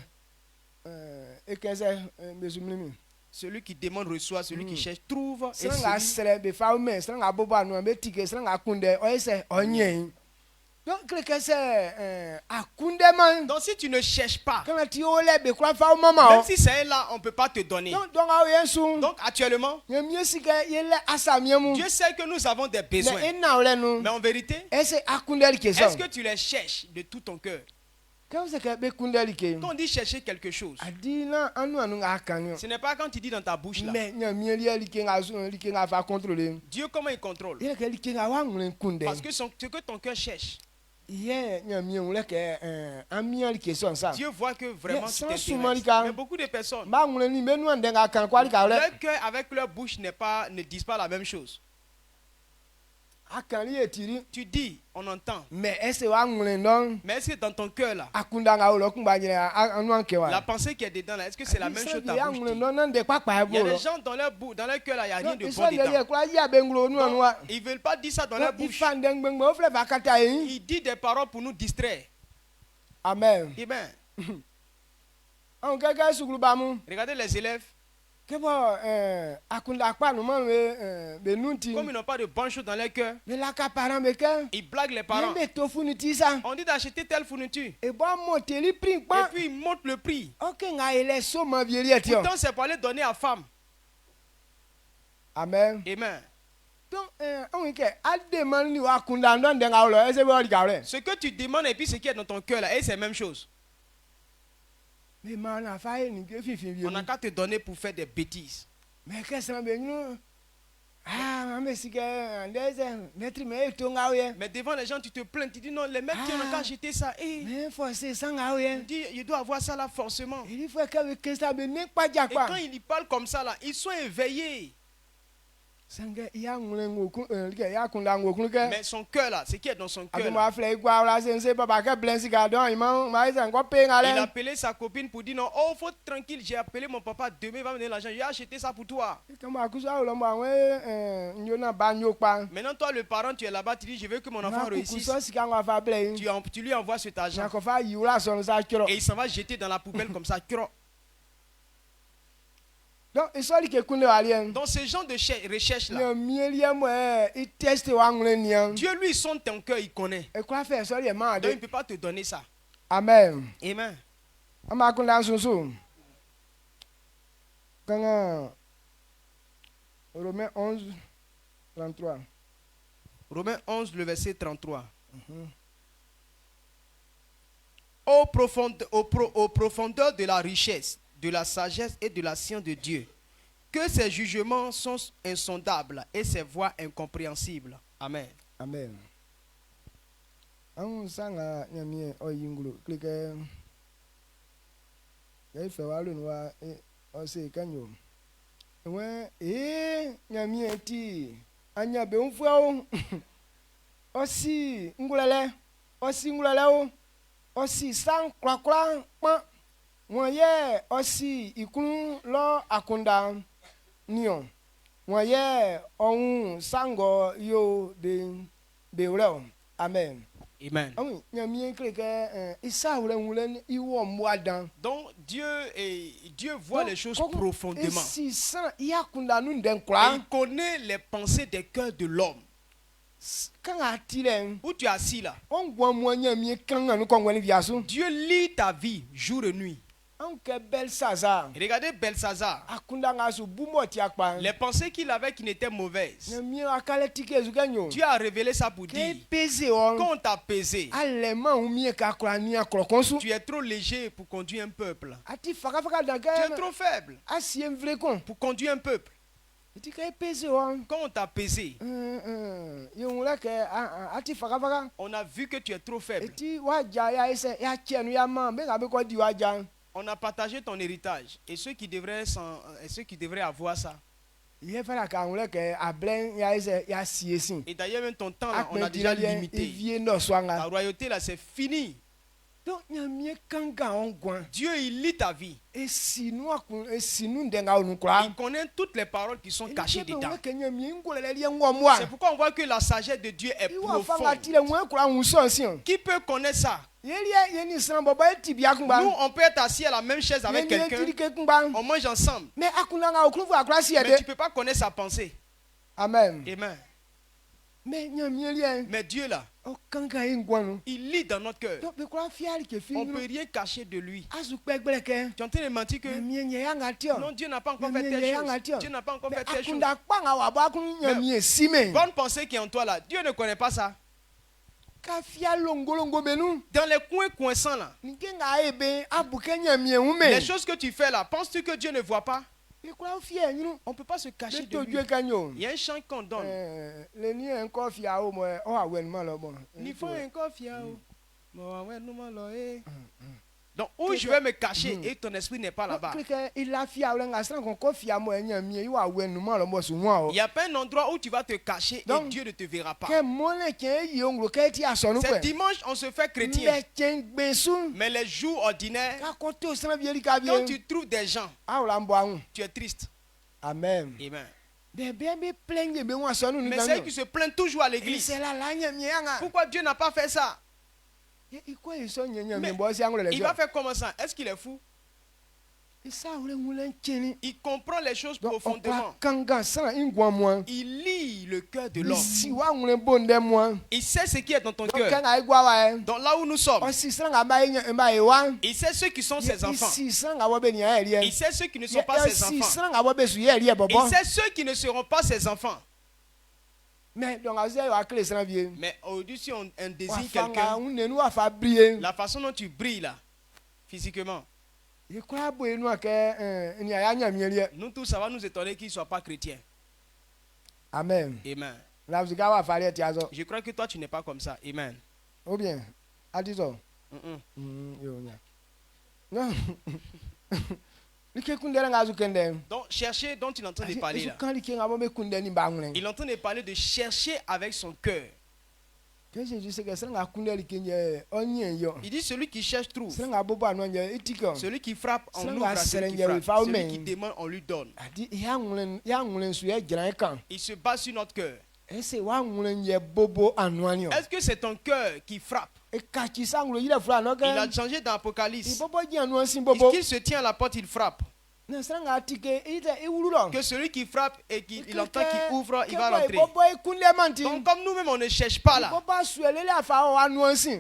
ekeze bezumlimi. Celui qui demande reçoit, celui qui cherche trouve. Et Sanga celui... sere be fa o me sanga bobo anu be tike sanga akunde oyese onyen. Donc kreke se akunde man. Donc si tu ne cherches pas, Quand tu ole be kwa fa o mama même o. si c'est là, on ne peut pas te donner. Donc a yesu. Donc actuellement, Nyami sike yele asamiemu. Dieu sait que nous avons des besoins. Mais ena ole nu. Mais en vérité, Ese akundeli ke son. est-ce que tu les cherches de tout ton cœur? Quand c'est que be kundeli ke. Quand on dit chercher quelque chose, Adi na anu nga akanyo. ce n'est pas quand tu dis dans ta bouche là. Mais nyami li nga fa contrôler. Dieu, comment il contrôle? Yele ke li nga wa ngule kunde. Parce que ce que ton cœur cherche, Yeah, nyami ngule ke amian li ke son ça. Dieu voit que vraiment Mais tu sans t'intéresses. soumarika. Mais beaucoup de personnes, Ba ngule ni be nu ndenga kan kwa li ka ole. leur cœur avec leur bouche ne disent pas la même chose. Akan li etiri. Tu dis, on entend. Mais ese wa ngule non. Mais est-ce que dans ton cœur là, Akunda nga olo kumba nyere anu anke wa. la pensée qui est dedans là, est-ce que c'est la même chose que ta Ya bouche ngule dit? non nan de papa Il y a ebo. des gens dans leur bouche, dans leur cœur là, il n'y a rien de Ils bon sont derrière dedans. quoi ya be ngule nu anu wa. Ils ne veulent pas dire ça dans leur Il bouche. fan deng beng mo fle va kata yin. Il dit des paroles pour nous distraire. Amen. Amen. On keke sukulu ba mu. Regardez les élèves, Ke bo akunda akpa nu man be nunti. comme ils n'ont pas de bonnes choses dans leur cœur, Me la ka parent be ke. ils blaguent les parents. Yembe to funu ti sa. On dit d'acheter telle fourniture. E bo monter li prix Et pa. puis ils montent le prix. Ok nga ele so ma vieri eti. Pourtant, c'est pour aller donner à femme. Amen. Amen. Donc on ke ade man ni wa kunda ndo ndenga olo ese be ori ka re. Ce que tu demandes et puis ce qui est dans ton cœur là, et c'est la même chose. Me ma na fa ni ke fifi bi. On n'a qu'à te donner pour faire des bêtises. Me ke san be nu. Ah, me sike ndeze metri me to nga oye. Mais devant les gens, tu te plains, tu dis non, les mecs qui ont qu'à acheter ça. Et Me forcer sanga oye. il dit, il doit avoir ça là forcément. Il faut que ça be ne pa ja Et kwa. quand il y parle comme ça là, ils sont éveillés. Sanga ya ngule ngoku ya kunda ngoku ke. Mais son cœur là, ce qui est dans son cœur Abi là, ma fle igwa la sense papa ke blensi ga don ima ma isa ngo pe il a ngale. appelé sa copine pour dire non, oh, faut tranquille, j'ai appelé mon papa, demain il va me donner l'argent, j'ai acheté ça pour toi. Kama kusa lo ma we nyona ba nyokpa. Maintenant, toi, le parent, tu es là-bas, tu dis, je veux que mon enfant réussisse. Kusa sika ngo fa play. Tu lui envoies cet argent. Na ko fa yula son sa kiro. Et il s'en va jeter dans la poubelle comme ça. Donc isoli ke kunde alien. Dans ce genre de recherche là, Le mielie mo il teste wa ngule nian. Dieu lui sonde ton cœur, il connaît. E kwa fe soli e ma Donc il de. ne peut pas te donner ça. Amen. Amen. Ama kunda sunsu. Kanga Romains 11 33. Romains 11, le verset 33. Aux profondeurs de la richesse, de la sagesse et de la science de Dieu, que ses jugements sont insondables et ses voies incompréhensibles. Amen. Amen. An sanga nyamie oyingulo klike yai fe wa lun wa o se kanyo we nyami eti anya be unfu o osi ngulele o osi san kwakwa pa won ye osi ikun lo akunda nion won ye ohun sango yo de beure amen. Amen. Donc Dieu voit les choses profondément. Il connaît les pensées des cœurs de l'homme. Où tu es assis là, Dieu lit ta vie jour et nuit. Regardez Belshazzar. Les pensées qu'il avait qui n'étaient mauvaises, Dieu a révélé ça pour dire quand on t'a pesé, tu es trop léger pour conduire un peuple. Tu es trop faible pour conduire un peuple. Quand on t'a pesé, on a vu que tu es trop faible. On a partagé ton héritage et ceux qui devraient avoir ça. Et d'ailleurs même ton temps là, on a déjà limité. La royauté là, c'est fini. Dieu il lit ta vie. Il connaît toutes les paroles qui sont cachées dedans. C'est pourquoi on voit que la sagesse de Dieu est profonde. Qui peut connaître ça? Nous, on peut être assis à la même chaise avec quelqu'un, on mange ensemble, mais tu ne peux pas connaître sa pensée. Amen. Amen. Mais Dieu là, il lit dans notre cœur. On ne peut rien cacher de lui. Tu es en train de mentir que non, Dieu n'a pas encore fait telle chose. Dieu n'a pas encore fait telle chose. Bonne pensée qui est en toi là, Dieu ne connaît pas ça. Dans les coins coincants là, les choses que tu fais là, penses-tu que Dieu ne voit pas? On ne peut pas se cacher de lui. Il y a un chant qu'on donne. Donc où je vais me cacher et ton esprit n'est pas là-bas. Il n'y a pas un endroit où tu vas te cacher et Dieu ne te verra pas. C'est dimanche on se fait chrétien. Mais les jours ordinaires, quand tu trouves des gens, tu es triste. Amen. Amen. Mais c'est eux qui se plaignent toujours à l'église. Pourquoi Dieu n'a pas fait ça? Mais il va faire comment ça? Est-ce qu'il est fou? Il comprend les choses profondément. Il lit le cœur de l'homme. Il sait ce qui est dans ton cœur. Donc là où nous sommes, il sait ceux qui sont ses enfants. Il sait ceux qui ne sont pas ses enfants. Il sait ceux qui ne seront pas ses enfants. Mais aujourd'hui, si on désigne quelqu'un, la façon dont tu brilles là, physiquement, nous tous, ça va nous étonner qu'il ne soit pas chrétien. Amen. Amen. Je crois que toi, tu n'es pas comme ça. Amen. Ou bien, donc, chercher dont il est en train de parler là. Il est en train de parler de chercher avec son cœur. Il dit celui qui cherche trouve. Celui qui frappe en ouvre à celui qui frappe. Celui qui demande on lui donne. Il se base sur notre cœur. Est-ce que c'est ton cœur qui frappe? Il a changé dans l'Apocalypse. Qu'il se tient à la porte, il frappe. Que celui qui frappe et qu'il entend qu'il ouvre, il va rentrer. Donc comme nous-mêmes on ne cherche pas là,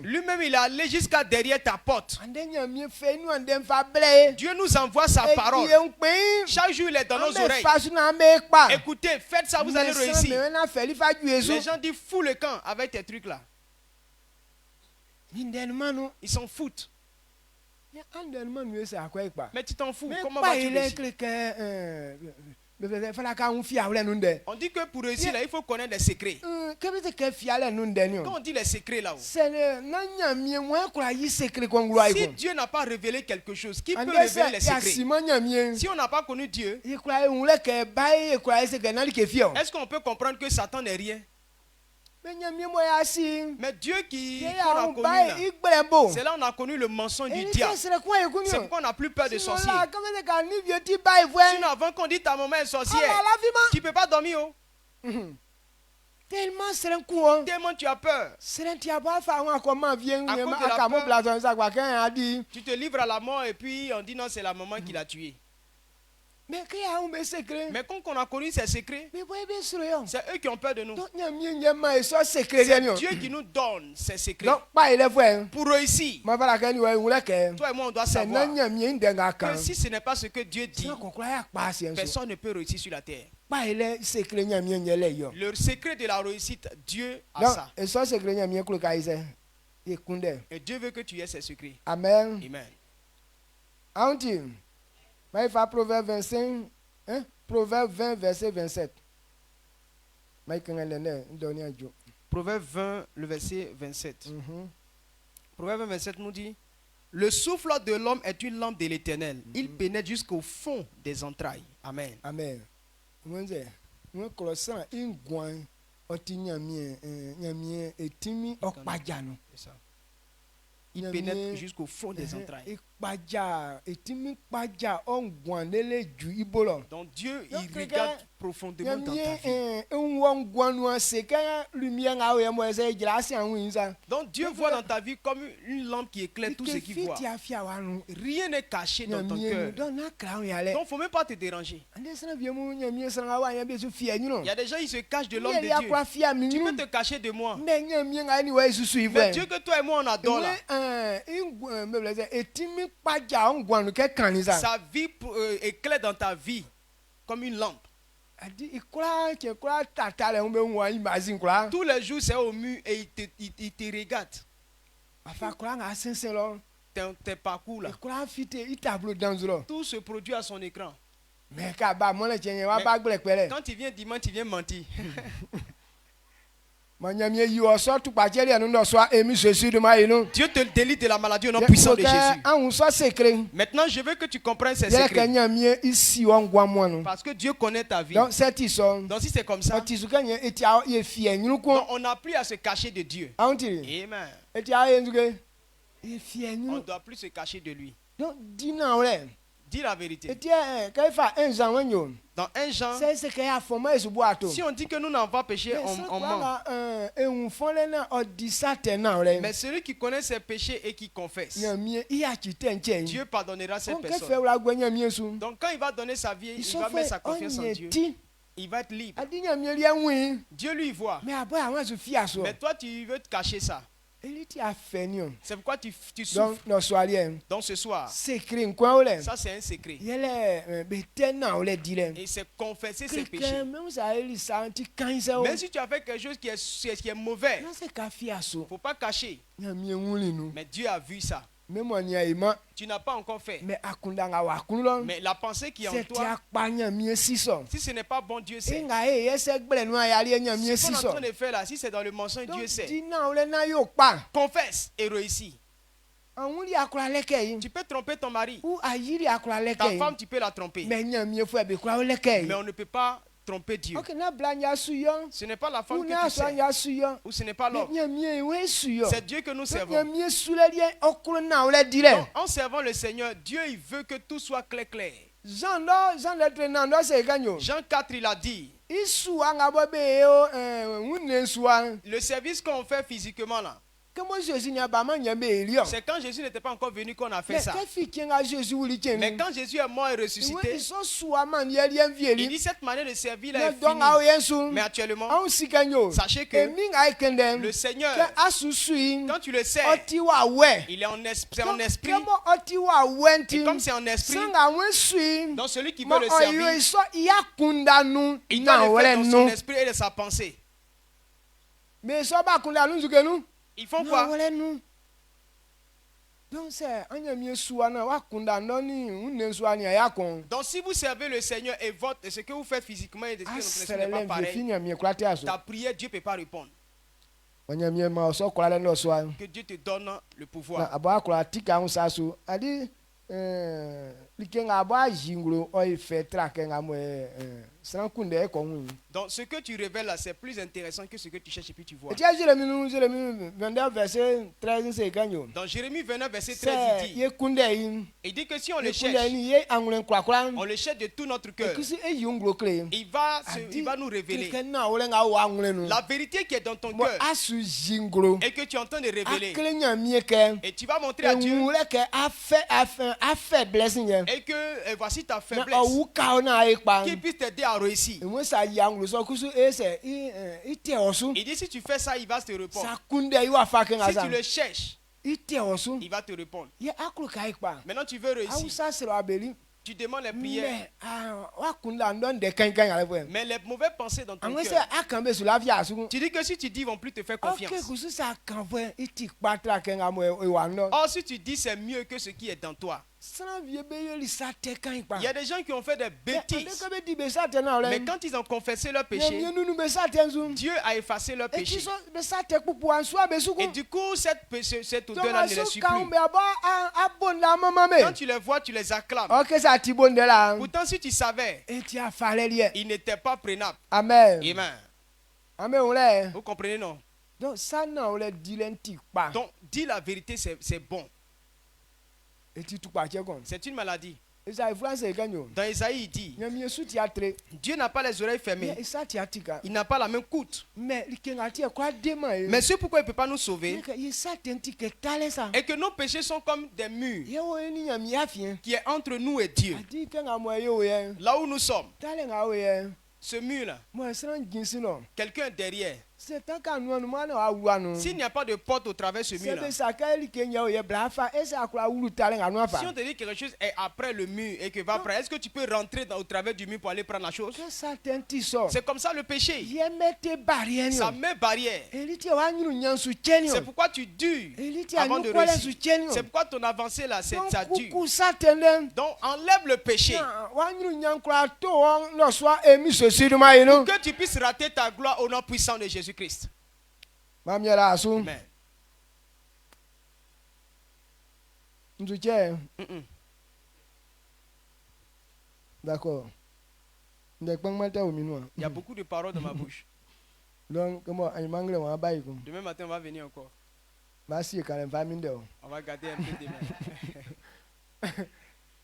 lui-même il est allé jusqu'à derrière ta porte. Dieu nous envoie sa parole. Chaque jour il est dans nos oreilles. Écoutez, faites ça, vous allez réussir. Les gens disent fous le camp avec tes trucs là. Ils s'en foutent. Mais tu t'en fous. Comment vas-tu réussir? bebe fala ka un fia wle nunde On dit que pour réussir là, il faut connaître les secrets. ke bete ke fia le nunde ni Quand o on dit les secrets là-haut, c'est na nyamie mo kura yi secret ko ngwa si iko Dieu n'a pas révélé quelque chose, qui peut ande révéler les se ya secrets? sima nyamie Si on n'a pas connu Dieu, yi kura un le ke bai kura se ke na li ke fia est-ce qu'on peut comprendre que Satan n'est rien? me nyamie mo ya si Mais Dieu qui ye qu'on ya a un connu bai là, igbrebo c'est là on a connu le mensonge du et diable. c'est le quoi iko ni C'est pourquoi on n'a plus peur des sorciers. là comme se ka ni vieux ti bai voix Sinon avant qu'on dise ta maman est sorcière, la vie tu peux pas dormir. Oh. tellement c'est un coup hein Tellement tu as peur. c'est un ti aba fa won comment vient À cause de la aka mo peur. blason ça quoi quand a dit Tu te livres à la mort et puis on dit non, c'est la maman qui l'a tué. mais que ya un be secret Mais quand on a connu ces secrets, mais boy be sur yo c'est eux qui ont peur de nous. donc nyamie nyama et ça secret C'est ni Dieu qui nous donne ces secrets. donc pas il est vrai Pour réussir, ma fala kan wa un le que toi et moi, on doit c'est na savoir nyamie ndenga kan que si ce n'est pas ce que Dieu dit, c'est ko kura ya pa si en so personne ne peut réussir sur la terre. pas il est secret nyamie nyele yo Le secret de la réussite, Dieu a donc ça. et ça secret nyamie ko ka ise e kunde Et Dieu veut que tu aies ces secrets. amen Amen. Anti, mais il faut Proverbe 25, hein? Proverbe 20, verset 27. Mais quand elle est donné à Dieu. Proverbe 20, le verset 27. Mhm. Proverbe 20, 27 nous dit: le souffle de l'homme est une lampe de l'Éternel. Il pénètre jusqu'au fond des entrailles. Amen. Amen. Moi, je crois une goin, oti nyamie, etimi okpajano. C'est ça. Il pénètre jusqu'au fond des entrailles. Ikpaja, etimi kpaja, on goin lele ju ibolo. Donc Dieu, Donc, il regarde profondément dans ta vie. Un goin c'est quand lumière a eu moi c'est grâce à un ça. Donc Dieu voit dans ta vie comme une lampe qui éclaire tout ce qu'il voit. Rien n'est caché dans ton cœur. Donc il ne faut même pas te déranger. Il y a des gens qui se cachent de l'homme de Dieu. Tu peux te cacher de moi. Mais Dieu que toi et moi on adore là. Sa vie éclaire dans ta vie comme une lampe. Tous les jours c'est au mur et il te regarde. Tes parcours là. Tout se produit à son écran. Mais quand il vient dimanche, il vient mentir. Dieu te délie de la maladie au nom puissant de Jésus. Maintenant, je veux que tu comprennes ces secrets. Parce que Dieu connaît ta vie. Donc si c'est comme ça, donc, on n'a plus à se cacher de Dieu. Amen. On ne doit plus se cacher de lui. Dis la vérité. Dans 1 Jean, si on dit que nous n'avons pas péché, on ment. Mais celui qui connaît ses péchés et qui confesse, Dieu pardonnera cette personne. Donc quand il va donner sa vie, il va mettre sa confiance en Dieu. Il va être libre. Dieu lui voit. Mais toi tu veux te cacher ça. C'est pourquoi tu souffres. Donc ce soir, ça c'est un secret. Et c'est confesser ses péchés. Même si tu as fait quelque chose qui est mauvais, il ne faut pas cacher. Mais Dieu a vu ça. Tu n'as pas encore fait. Mais la pensée qui est en toi, si ce n'est pas bon, Dieu sait. Ce qu'on est en train de faire là, si c'est dans le mensonge, Dieu sait. Confesse et réussis. Tu peux tromper ton mari. Ta femme, tu peux la tromper. Mais on ne peut pas tromper Dieu. Ce n'est pas la femme que tu sais. Ou ce n'est pas l'homme. C'est Dieu que nous servons. Donc, en servant le Seigneur, Dieu il veut que tout soit clair. Jean 4, il a dit, le service qu'on fait physiquement là, c'est quand Jésus n'était pas encore venu qu'on a fait ça. Mais quand Jésus est mort et ressuscité, il dit cette manière de servir là est finie. Mais actuellement, sachez que le Seigneur, quand tu le sais, il est en esprit. Et comme c'est en esprit, donc celui qui veut le servir, il doit le faire dans son esprit et de sa pensée. Ils font quoi? Donc c'est anya mi suwa na wa kunda ndoni unne suwa ni ya kon. Donc si vous servez le Seigneur et ce que vous faites physiquement et ce que notre n'est pas pareil, fini mi kwate aso. ta prière, Dieu ne peut pas répondre. Anya mi ma so kwala no suwa. Que Dieu te donne le pouvoir. Na aba kwala tika unsa so. Adi likenga aba jinglo o ife trakenga mo sans kunde ko hu. Donc ce que tu révèles là, c'est plus intéressant que ce que tu cherches et puis tu vois. Et Jérémie 29 verset 13 c'est ganyo. Dans Jérémie 29 verset 13 il dit, ye kunde yin. il dit que si on le Kunde cherche, ni ye angulen kwakwa. on le cherche de tout notre cœur, Kisi e yunglo kle. il va nous révéler Kena olenga wa angule no. la vérité qui est dans ton Mo cœur asu jinglo. et que tu es en train de révéler. Aklenya mieke. Et tu vas montrer à Dieu Ngule ke a blessing ye. et que voici ta Na faiblesse owu ka na e pa. qui puisse t'aider à réussir. Mo sa yanglo so kusu e se ite osu. Il dit si tu fais ça, il va te répondre. Sa kunde yi wa fa kenga Si sa. tu le cherches, Ite osu. il va te répondre. Ye akulu ka e pa. Maintenant tu veux réussir, Awusa sero abeli. tu demandes les prières, Mais wa kunda ndon de kankan ya lewe. mais les mauvaises pensées dans ton Anwe se cœur. akambe su la via su. Tu dis que si tu dis, ils vont plus te faire confiance. Ok kusu sa kanwe iti patra kenga mo e wa no. Or, si tu dis c'est mieux que ce qui est dans toi. Sana vie be yo li sa te kan pa. Il y a des gens qui ont fait des bêtises, Be di be sa te na ole. mais quand ils ont confessé leur péché, Ye nu be sa te nzu. Dieu a effacé leur Et péché. qui so be sa te pupu an so be su ko. Et du coup, cette odeur-là ne les suit plus. Be aba a bon la mama me. Quand tu les vois, tu les acclames. Ok ça ti bon de la. Pourtant, si tu savais, Et tu as fallu lié. ils n'étaient pas prenables. Amen. Amen. Amen ole. Vous comprenez, non? Donc ça na ole dilenti pa. Donc, dis la vérité, c'est bon. Et tu tu pa che kon. C'est une maladie. Et ça France e ganyo. Dans Isaïe, il dit, Nyami su ti atre. Dieu n'a pas les oreilles fermées. Et ça ti atika. Il n'a pas la même coûte. Mais likenga ti kwa dema e. Mais ce pourquoi il ne peut pas nous sauver, Il ça tenti que tale ça. et que nos péchés sont comme des murs Ye wo ni nyami afien. qui est entre nous et Dieu. Adi kenga mo yo ye. Là où nous sommes, Tale nga wo ye. ce mur-là, Mo sran jinsi no. quelqu'un est derrière. C'est tant qu'à nous nous na awu no. S'il n'y a pas de porte au travers de ce C'est mur-là, be sa ka likenya wo ye brafa e sa akura wulu tale nga no si afa. on te dit que quelque chose est après le mur et que va après, est-ce que tu peux rentrer au travers du mur pour aller prendre la chose? Que ça tenti so. C'est comme ça le péché. Ye mette barrière Ça no. met barrière. Eliti wa nyuru nyansu chenio. C'est pourquoi tu dures Eliti avant de anu kwala su réussir. chenio. C'est pourquoi ton avancée là, ça dure. Kuku sa tende. Donc enlève le péché. Wa nyuru nyankura to on lo so emi so siduma yi no. Que tu puisses rater ta gloire au nom puissant de Jésus-Christ. Mamiera asu. Amen. Nduche. Mm-mm. D'accord. Ndekpang mata o minua. Il y a beaucoup de paroles dans ma bouche. Donc comment ay mangle wa bayi ko. Demain matin, on va venir encore. Ba si ka len famine de. On va garder un peu demain.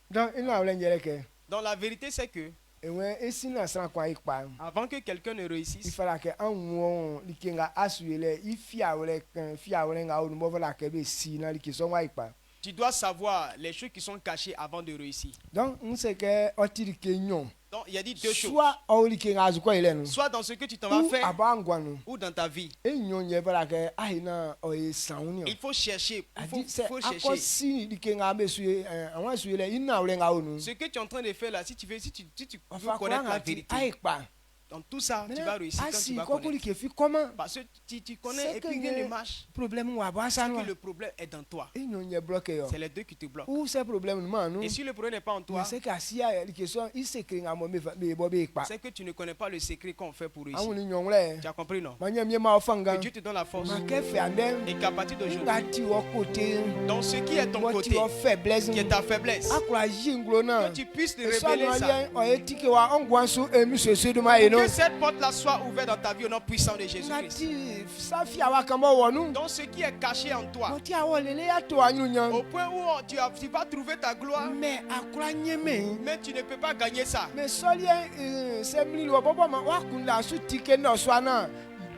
Donc il na wlen jere ke. Donc la vérité, c'est que Ewe esina sran kwa ikpa. avant que quelqu'un ne Il réussisse, fallait que anwo likenga asuele ifia wele kan fia wele nga o mo vola ke be si na likison wa ikpa. tu dois savoir les choses qui sont cachées avant de réussir. Donc on sait que otiri kenyon. Donc il y a dit deux choses. Soit o likenga azu ko ile no. Soit dans ce que tu t'en vas Ou faire abangwa no. ou dans ta vie. Enyon ye vola ke ahina o e sauni. Il faut chercher. Il faut Ako chercher. si likenga be suye anwa suele ina wele nga o no. Ce que tu es en train de faire là, si tu veux Enfin, connaître la vérité, aikpa. dans tout ça, tu vas réussir quand tu Asi vas ko connaître. ke fi comment Parce que tu connais C'est et puis que rien le- ne marche. problème wa ba sa no. Que le problème est dans toi. Enyon ye bloqué yo. C'est les deux qui te bloquent. Ou c'est problème no no. Et si le problème n'est pas en toi, C'est que si ya likenga il se kringa mo me bo be ikpa. c'est que tu ne connais pas le secret qu'on fait pour réussir. Awuni nyongle. Tu as compris, non? Manya mi ma ofanga. Que Dieu te donne la force. Ma ke fe andem. Et qu'à partir d'aujourd'hui, Ngati wo côté. dans ce qui est ton Wo côté, ti wo faiblesse. qui est ta faiblesse, Akura jinglo na. que tu puisses te So révéler no ça. alien o etike wa ongwansu emi so siduma Que eno. cette porte-là soit ouverte dans ta vie au nom puissant de Jésus-Christ. Ngati safi awa kamo wonu. Donc ce qui est caché en toi, Mo ti awo lele ya to anyu nyan. au point où tu vas trouver ta gloire, Mais akura nyeme. mais tu ne peux pas gagner ça. Mais solien semli lo bobo ma wa kunda su tike no so na.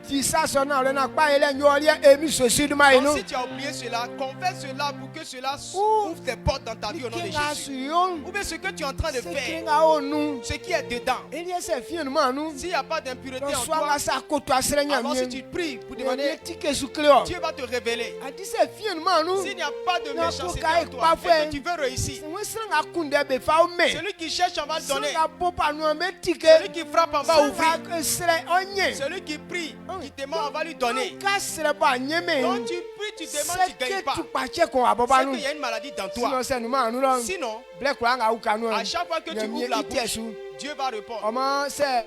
Di sa so na le na pa ele nyo alien emi so siduma Donc eno. si tu as oublié cela, confesse cela pour que cela Ouh. ouvre tes portes dans ta vie au nom de Likenga Jésus. su yon. Ou bien ce que tu es en train de Se faire, kringa onu. ce qui est dedans. Eli se fien ma nu. S'il n'y a pas d'impureté Donc en soit toi, nga sa koto asere nya alors si mi. tu pries pour Ye demander, tike su kleo. Dieu va te révéler. Adi se fien ma nu. S'il n'y a pas de Non, méchanceté pour en qu'il toi, pas et fait. que tu veux réussir, We sanga kunde be fa o me. celui qui cherche, on va le donner. Sanga popa nu me tike. Celui qui frappe, on va ouvrir. Sanga sere onye. Celui qui prie, On Celui qui te ment, on va lui donner. Kasre ba nyeme. Donc tu pries, tu demandes, tu ne gagnes pas. Tu pache ko aboba C'est nu. qu'il y a une maladie dans toi. Sinon c'est nous ma nu lo. Sinon, Ble kwa nga uka nu. à chaque fois que tu ouvres la bouche, Dieu va répondre. Omo c'est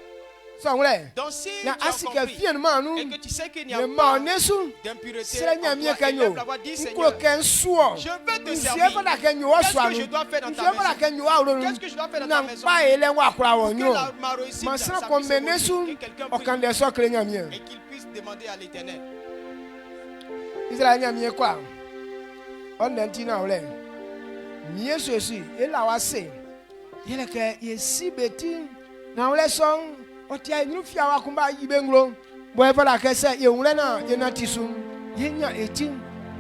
songule. Donc si Na tu as asike compris fien ma nu. et que tu sais qu'il n'y a Ne pas ma nesu. d'impureté Sere en nyamie toi, kanyo. élève la voix, dis Ko Seigneur, ken suo. je veux te Nzie servir. fana kenyo wa Qu'est-ce swa que je nu. dois faire dans ta Nzie fana maison? kenyo wa ro nu. Qu'est-ce que je dois faire dans Na ta maison? ba ele wa kura wo Que nyo. ma réussite Masra ça ko puisse évoluer, menesu. que quelqu'un Okan puisse- de so kre nyamie. et qu'il puisse demander à l'Éternel. Israel nyamie kwa. On nanti na ole. Mie sosi ela wa se. Yele ke ye si beti na ole song oti ai nu fia wa kumba yibe nglo. Bo e fala ke se ye nwle na ye na tisu. Ye nya eti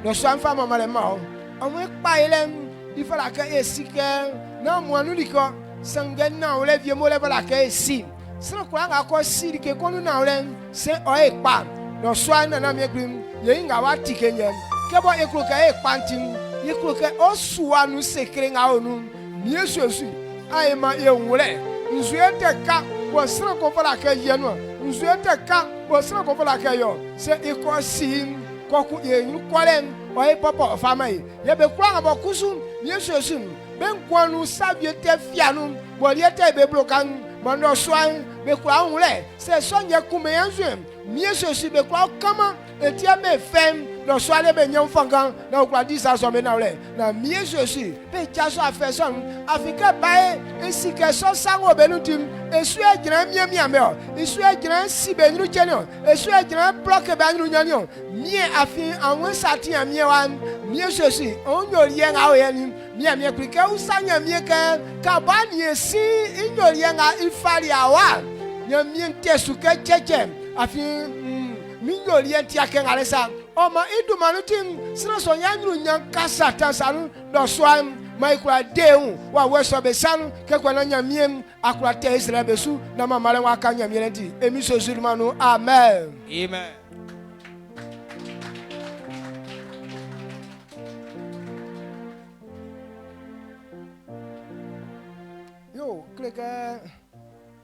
no so anfa mama le ma o. Awon pa ile di fala ke ye si ke na mo anu liko sangen na ole vie mo le fala ke si. Sra kwa nga ko si ke ko nu na ole se o e pa. No so an na me grim ye nga wa tike nyem. Ke bo e kro ke e pantin. Ye kro ke o suwa nu sekre nga onu. Mie sosi ai ma ye nwle. Nzue te ka bo sra ko fala ke ye no. Nzue te ka bo sra ko fala ke yo. Se e ko si ko ku ye nu kwalen o e papa fama ye. Ye be kwa nga bo kusu mie sosi ben kwanu sabie te fianu bo ye te be blokan mando soan be kwa nwle. Se so nye kume yanzu mie sosi be kwa kama etia me fem no soale be nyam fangan na okwa disa so me na ole na mie sosi be chaso afeson afika bae esike so sango benutim esu ejira mie me o esu ejira si be nyuru chene o esu ejira block be nyuru nyani o mie afi anwe sati mie wan mie sosi onyori ye nga o ye ni mie krike usanya mie ke ka ba ni esi inyori ye nga ifari awa nya mie ntesu ke cheche afi minyori enti akengale sa oma idumanutim sina so nyanyuru nyankasa tansanu do soan maikura deun wa weso be sanu ke kwala nyamiem akura te Israel besu na mamale wa kan nyamiem enti emi so zulmanu amen. Amen. Yo kleka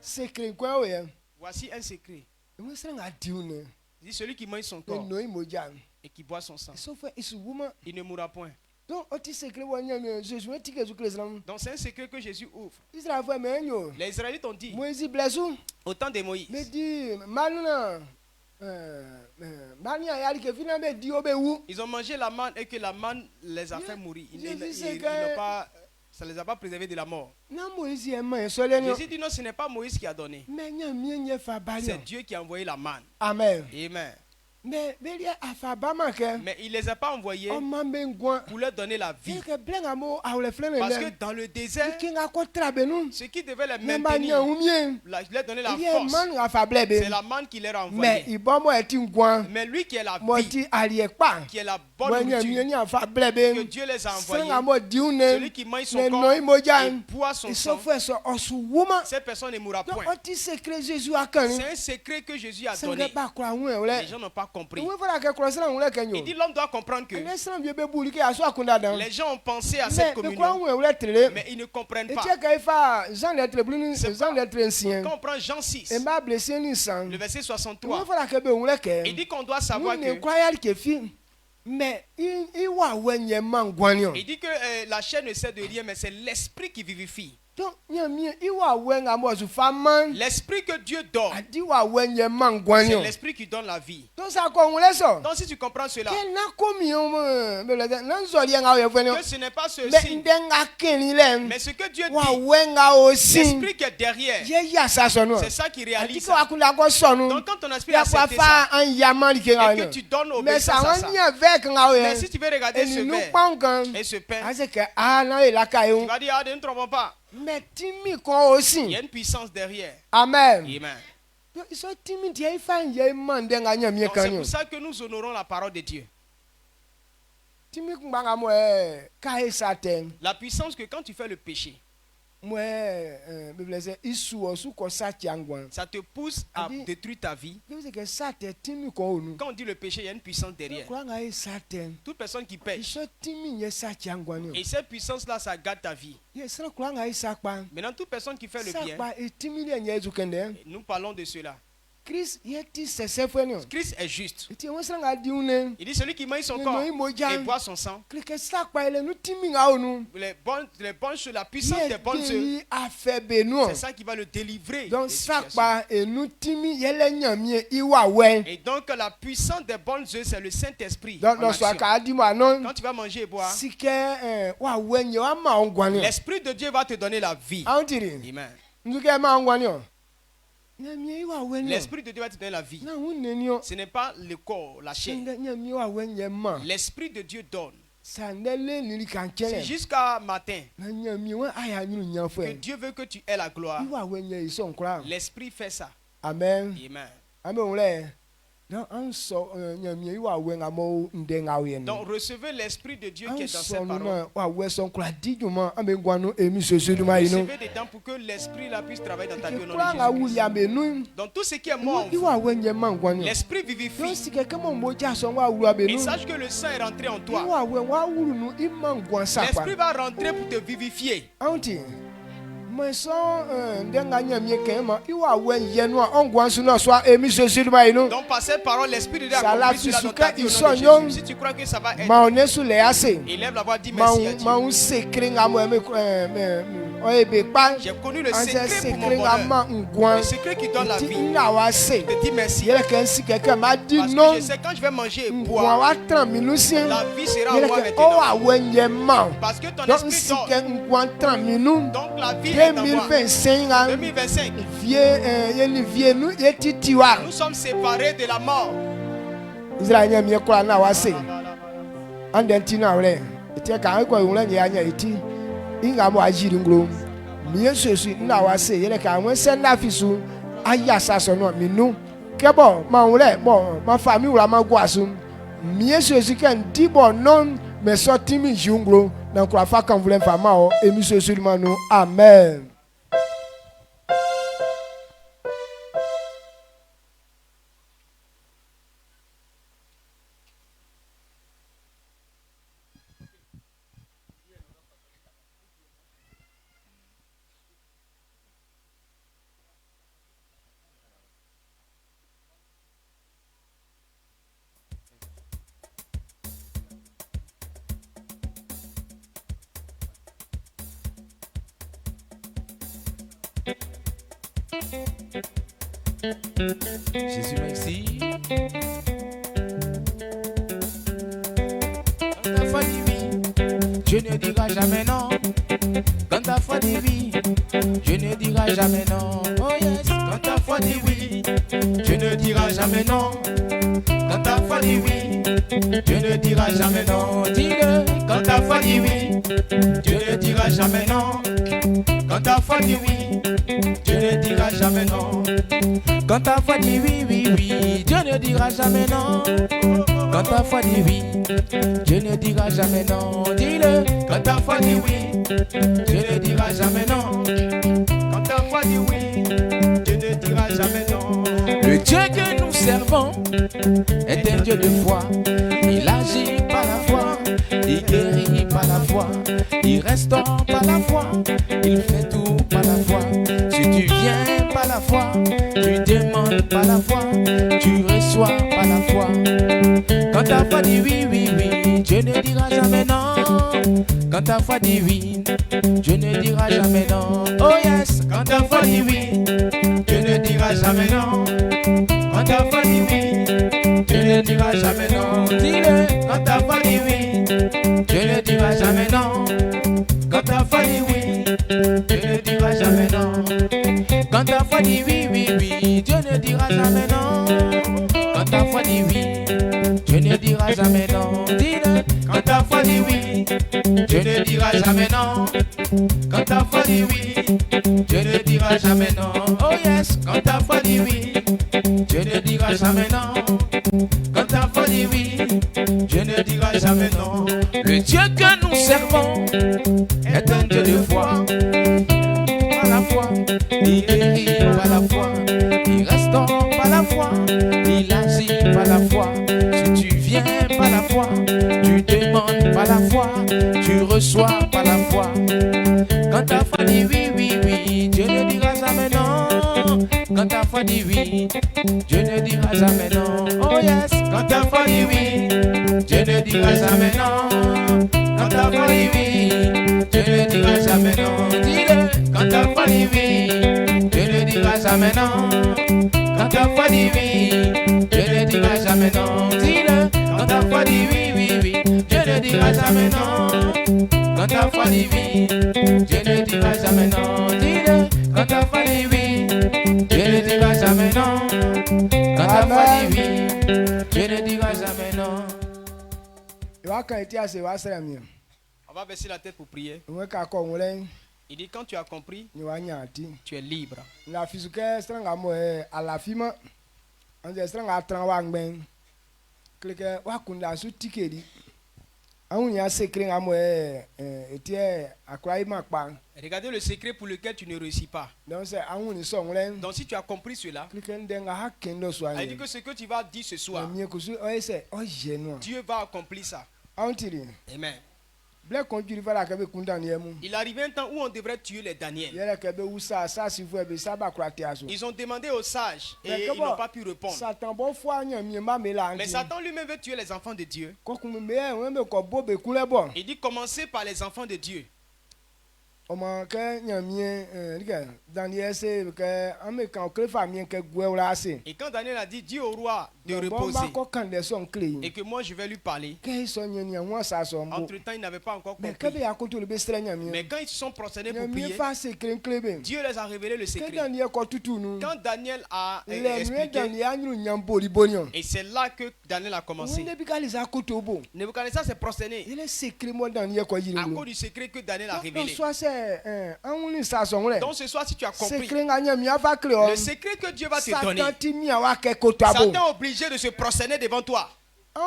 secret kwa oye Voici un secret. mo sira ngadiune Dit celui qui mange son corps no imoja et qui boit son sang, so fa isuguma il ne mourra point. donc oti secret wa nyame Jésus etike zu krislam Donc c'est un secret que Jésus ouvre. Israel fa menyo Les Israélites ont dit, Moïse blessu au temps de Moïse, me di maluna mania yali ke fina be di obewu ils ont mangé la manne et que la manne les a fait mourir. Jésus, Ça ne les a pas préservés de la mort. na Moïse e man so le no Jésus dit non, ce n'est pas Moïse qui a donné. me nyame nye fa bali C'est Dieu qui a envoyé la manne. amen Amen. me belia afa ba ma ke Mais il ne les a pas envoyés o ma be ngwa pour leur donner la vie. ke blenga mo awle flene Parce que le dans le désert, ki nga ko trabe nu ce qui devait les me ba maintenir, nyamie leur donner la il y a force, man afa blebe c'est la manne qui leur a mais envoyé. ibomo eti ngwa Mais lui qui est la mo vie, ti ali pa qui est la mo bonne nyamie nourriture, ni afa que blebe Dieu les a envoyés, senga mo diune celui qui mange son ne corps no imoja et boit son so sang, fo so osu wuma cette personne ne mourra donc point. oti secret Jésus akani C'est un secret que Jésus a senga donné. ba kura wu ole Les gens n'ont pas compris. we fara ke kura sala wu le kenyo Il dit l'homme doit comprendre que ne sala vie be buli ke aso akunda dan les gens ont pensé à mais cette be kura communion, wu ole trele mais ils ne comprennent et pas. tie ka fa Jean lettre blini C'est Jean lettre ancien Quand on prend Jean 6, e ba blessé ni san le verset we 63, fara ke be wu le ke il dit qu'on doit savoir nous ne que, croyons que fi mais il wa wenye mangwanyo il dit que la chair ne sert de rien, mais c'est l'esprit qui vivifie. donc nyamie il wa wenga mo su faman L'esprit que Dieu donne, adi wa wenye c'est mangwanyo l'esprit qui donne la vie. donc ça ko wu le so Donc si tu comprends cela, ke na komi o mo be le na nzori nga o fenyo que ce n'est pas ce be signe, ndenga keni le mais ce que Dieu wa dit, wenga o sin l'esprit qui est derrière, ye ya sa so no c'est ça qui adi réalise ko ça. akunda ko so no Donc quand ton esprit ya a kwa accepté ça, fa an yaman ke nga et que no tu donnes mais obéissance ça à ça, on y avec nga o mais si tu veux regarder et ce nous verre pangan et ce pain, ase ke na e la tu kayo vas dire, ah, ne nous trompons pas, mais timi ko il aussi y a une puissance derrière. amen Amen. so timi tie fa ye man de nga nyamie Donc c'est kan yo pour ça que nous honorons la parole de Dieu. timi ngba mo ka e saten La puissance que quand tu fais le péché, mo bible se isu osu ko sa tiangwan ça te pousse à Adi- détruire ta vie. bible que sate timi ko onu Quand on dit le péché, il y a une puissance derrière. ko nga e saten Toute personne qui pêche, so timi ye sa tiangwan yo et cette puissance-là, ça garde ta vie. ye sra ko nga e sakpa Maintenant, toute personne qui fait le bien, sakpa e timi le nye zu kende nous parlons de cela. Christ est juste. Il Il dit celui qui mange son corps et boit son sang, les bonnes choses, la puissance des bonnes œuvs, c'est ça qui va le délivrer. Donc, et donc la puissance des bonnes œuvs, c'est le Saint-Esprit. Quand tu vas manger et boire, l'Esprit de Dieu va te donner la vie. Amen. L'Esprit de Dieu va te donner la vie. Ce n'est pas le corps, la chair. L'Esprit de Dieu donne. C'est jusqu'à matin que Dieu veut que tu aies la gloire. L'Esprit fait ça. Amen. Amen. Donc recevez l'Esprit de Dieu qui est dans cette parole. Recevez des temps pour que l'Esprit puisse travailler dans ta vie au nom de Jésus. Donc tout ce qui est mort en vous, l'Esprit vivifie. Et sache que le sang est rentré en toi. L'Esprit va rentrer pour te vivifier. Donc par cette parole, l'Esprit de Dieu accomplit cela dans ta vie au nom de Jésus. Si tu crois que ça va être, élève la voix, dis merci à Dieu. J'ai connu le secret pour mon bonheur. Le secret qui donne la vie. Je te dis merci. Parce que je sais quand je vais manger et boire, la vie sera en moi maintenant. Parce que ton esprit dort. Donc la vie est en moi. 2025. Nous sommes séparés de la mort. Ingamo ajiri Yesu na wase yele ka won se na fisu aya saso no minu kebo ma wole bo ma fami wura ma gwasu Yesu kan dibo non me so timi junglo na kwa fa kan vule fa ma o emi so manu amen. Jésus, merci. Quand ta foi dit oui, je ne dirai jamais non. Quand ta foi dit oui, je ne dirai jamais non. Oh yes. Quand ta foi dit oui, je ne dirai jamais non. Quand ta foi dit oui, je ne dirai jamais non. Dis-le. Quand ta foi dit oui, je ne dirai jamais non. Quand ta foi dit oui, je ne dirai jamais non. Quand ta foi dit oui, oui, oui, Dieu ne dira jamais non. Quand ta foi dit oui, Dieu ne dira jamais non. Dis-le. Quand ta foi dit oui, Dieu ne dira jamais non. Quand ta foi dit oui, Dieu ne dira jamais non. Le Dieu que nous servons est un Dieu de foi. Il agit par la foi, il guérit par la foi, il restaure par la foi, il fait tout par la foi. Si tu viens par la foi, tu demandes par la foi, tu reçois par la foi. Quand ta foi dit oui, oui, oui, Dieu ne dira jamais non. Quand ta foi dit oui, Dieu ne dira jamais non. Oh yes. Quand ta foi dit oui, Dieu ne dira jamais non. Quand ta foi dit oui, Dieu ne dira jamais non. Dis-le. Quand ta foi dit oui, Dieu ne dira jamais non. Quand ta foi dit oui, Dieu ne dira jamais non. Quand ta foi dit oui, oui, oui, Dieu ne dira jamais non. Quand ta foi dit oui, Dieu ne dira jamais non. Dis-le. Quand ta foi dit oui, Dieu ne dira jamais non. Quand ta foi dit oui, Dieu ne dira jamais non. Oh yes. Quand ta foi dit oui, Dieu ne dira jamais non. Quand ta foi dit oui, Dieu ne dira jamais non. Le Dieu que nous servons est un Dieu de foi. Par la foi, il guérit par la foi, il restaure par la foi, il agit par la foi. Si tu viens par la foi, tu demandes par la foi, tu reçois par la foi. Quand ta foi dit oui, oui, oui, Dieu ne dira jamais non. Quand ta foi dit oui, Dieu ne dira jamais non. Oh yes, quand ta foi dit oui, Dieu ne dira jamais non. Quand ta foi dit oui, Dieu ne dira jamais non. Dis-le, quand ta foi dit oui, Dieu ne dira jamais non. Quand ta foi dit oui, Dieu ne dira jamais non. Dis-le, quand ta foi dit oui, oui, oui, Dieu ne dira jamais non. Quand ta foi dit oui, Dieu ne dira jamais non. Dis-le, quand ta foi dit oui, Dieu ne dira jamais non. Quand ta foi dit oui, Dieu ne dira jamais non. On va baisser la tête pour prier. Il dit quand tu as compris, tu es libre. La physique à la fima, on est strang à Tranwang. Clique Wakunda Sutikedi. On y a secret à moi, et à Kwaimakpan. Regardez le secret pour lequel tu ne réussis pas. Donc si tu as compris cela, il dit que ce que tu vas dire ce soir, Dieu va accomplir ça. Amen. Il arrive un temps où on devrait tuer les Daniel. Ils ont demandé aux sages et ils n'ont pas pu répondre. Mais Satan lui-même veut tuer les enfants de Dieu. Il dit commencez par les enfants de Dieu. Et quand Daniel a dit, dis au roi de reposer et que moi je vais lui parler, entre temps il n'avait pas encore compris. Mais quand ils se sont prosternés pour prier, Dieu les a révélé le secret. Quand Daniel a expliqué, et c'est là que Daniel a commencé. Nebuchadnezzar s'est prosterné à cause du secret que Daniel a révélé. Donc ce soir, si tu as compris le secret que Dieu va te donner, Satan est obligé de se prosterner devant toi. Fais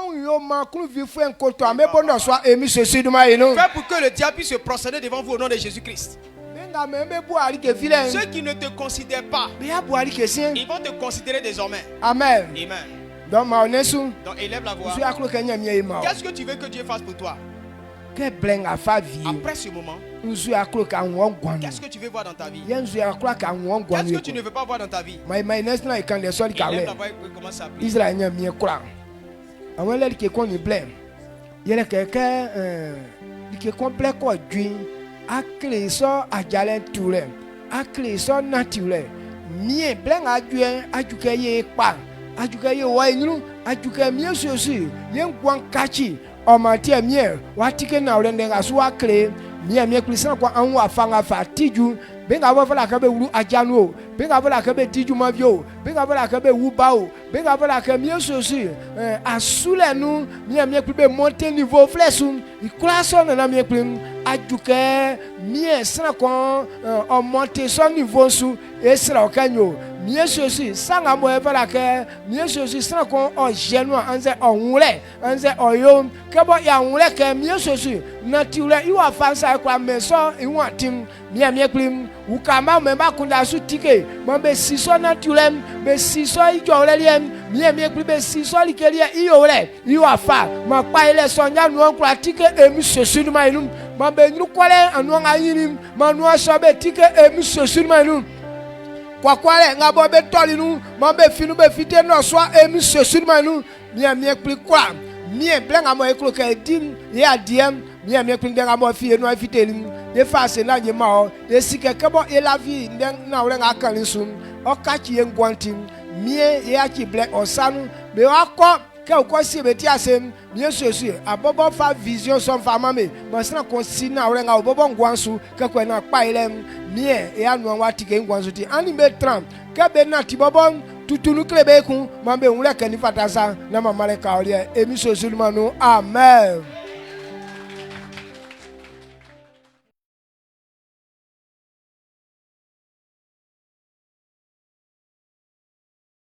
pour que le diable puisse se prosterner devant vous au nom de Jésus-Christ. Ceux qui ne te considèrent pas, ils vont te considérer désormais. Amen. Amen. Donc élève la voix. Qu'est-ce que tu veux que Dieu fasse pour toi? Après ce moment, qu'est-ce que tu veux voir dans ta vie? Qu'est-ce que tu ne veux pas voir dans ta vie? Élève la voix et commence à prier. Omantia mie watike na urende ngaswa kle mie mie krisan kwa anwa fanga fatiju benga vola kabe uru ajanu benga vola kabe tiju mavio benga vola kabe ubao benga vola kabe mie sosi asule nu mie mie pribe monter niveau flesu iklaso na mie prim ajuke mie sra kwa on monter son niveau su esra okanyo mie sosi sanga mo vola ke mie sosi sra kwa o genu anze onwure anze oyo kebo ya nwure ke mie sosi nature iwa fansa kwa meso iwatim mie mie prim ukama memba kunda su tike mo be siso nature be siso ijoreliem mie mie prim be siso likelie iyore iwa fa mo pa ile sonya nu kwa tike emi sosi nu mainum mo be nyu kwale anu anyirim mo nu so be tike emi sosi nu mainum kwa kwale ngabo be tolinu mo be finu be fite no so emi sosi nu mainum mie mie prim kwa mie blenga mo eklo ka dim ya diem mie mie prim denga mo fie no afitelim de face na nyema o de sike kebo elavi den na wore nga kan sum o ka chi engwantim mie ya chi black osanu be akọ ke o ko si be ti asem mie sosu abobo fa vision son fa mame mo sna ko si na wore nga obobo ngwansu ke ko na pa ilem mie ya nu wa tike ngwansu ti ani be tram ke be na ti bobo tutunu klebe kun mambe unle keni fatasa na mamale kaolie emi sosu manu amen.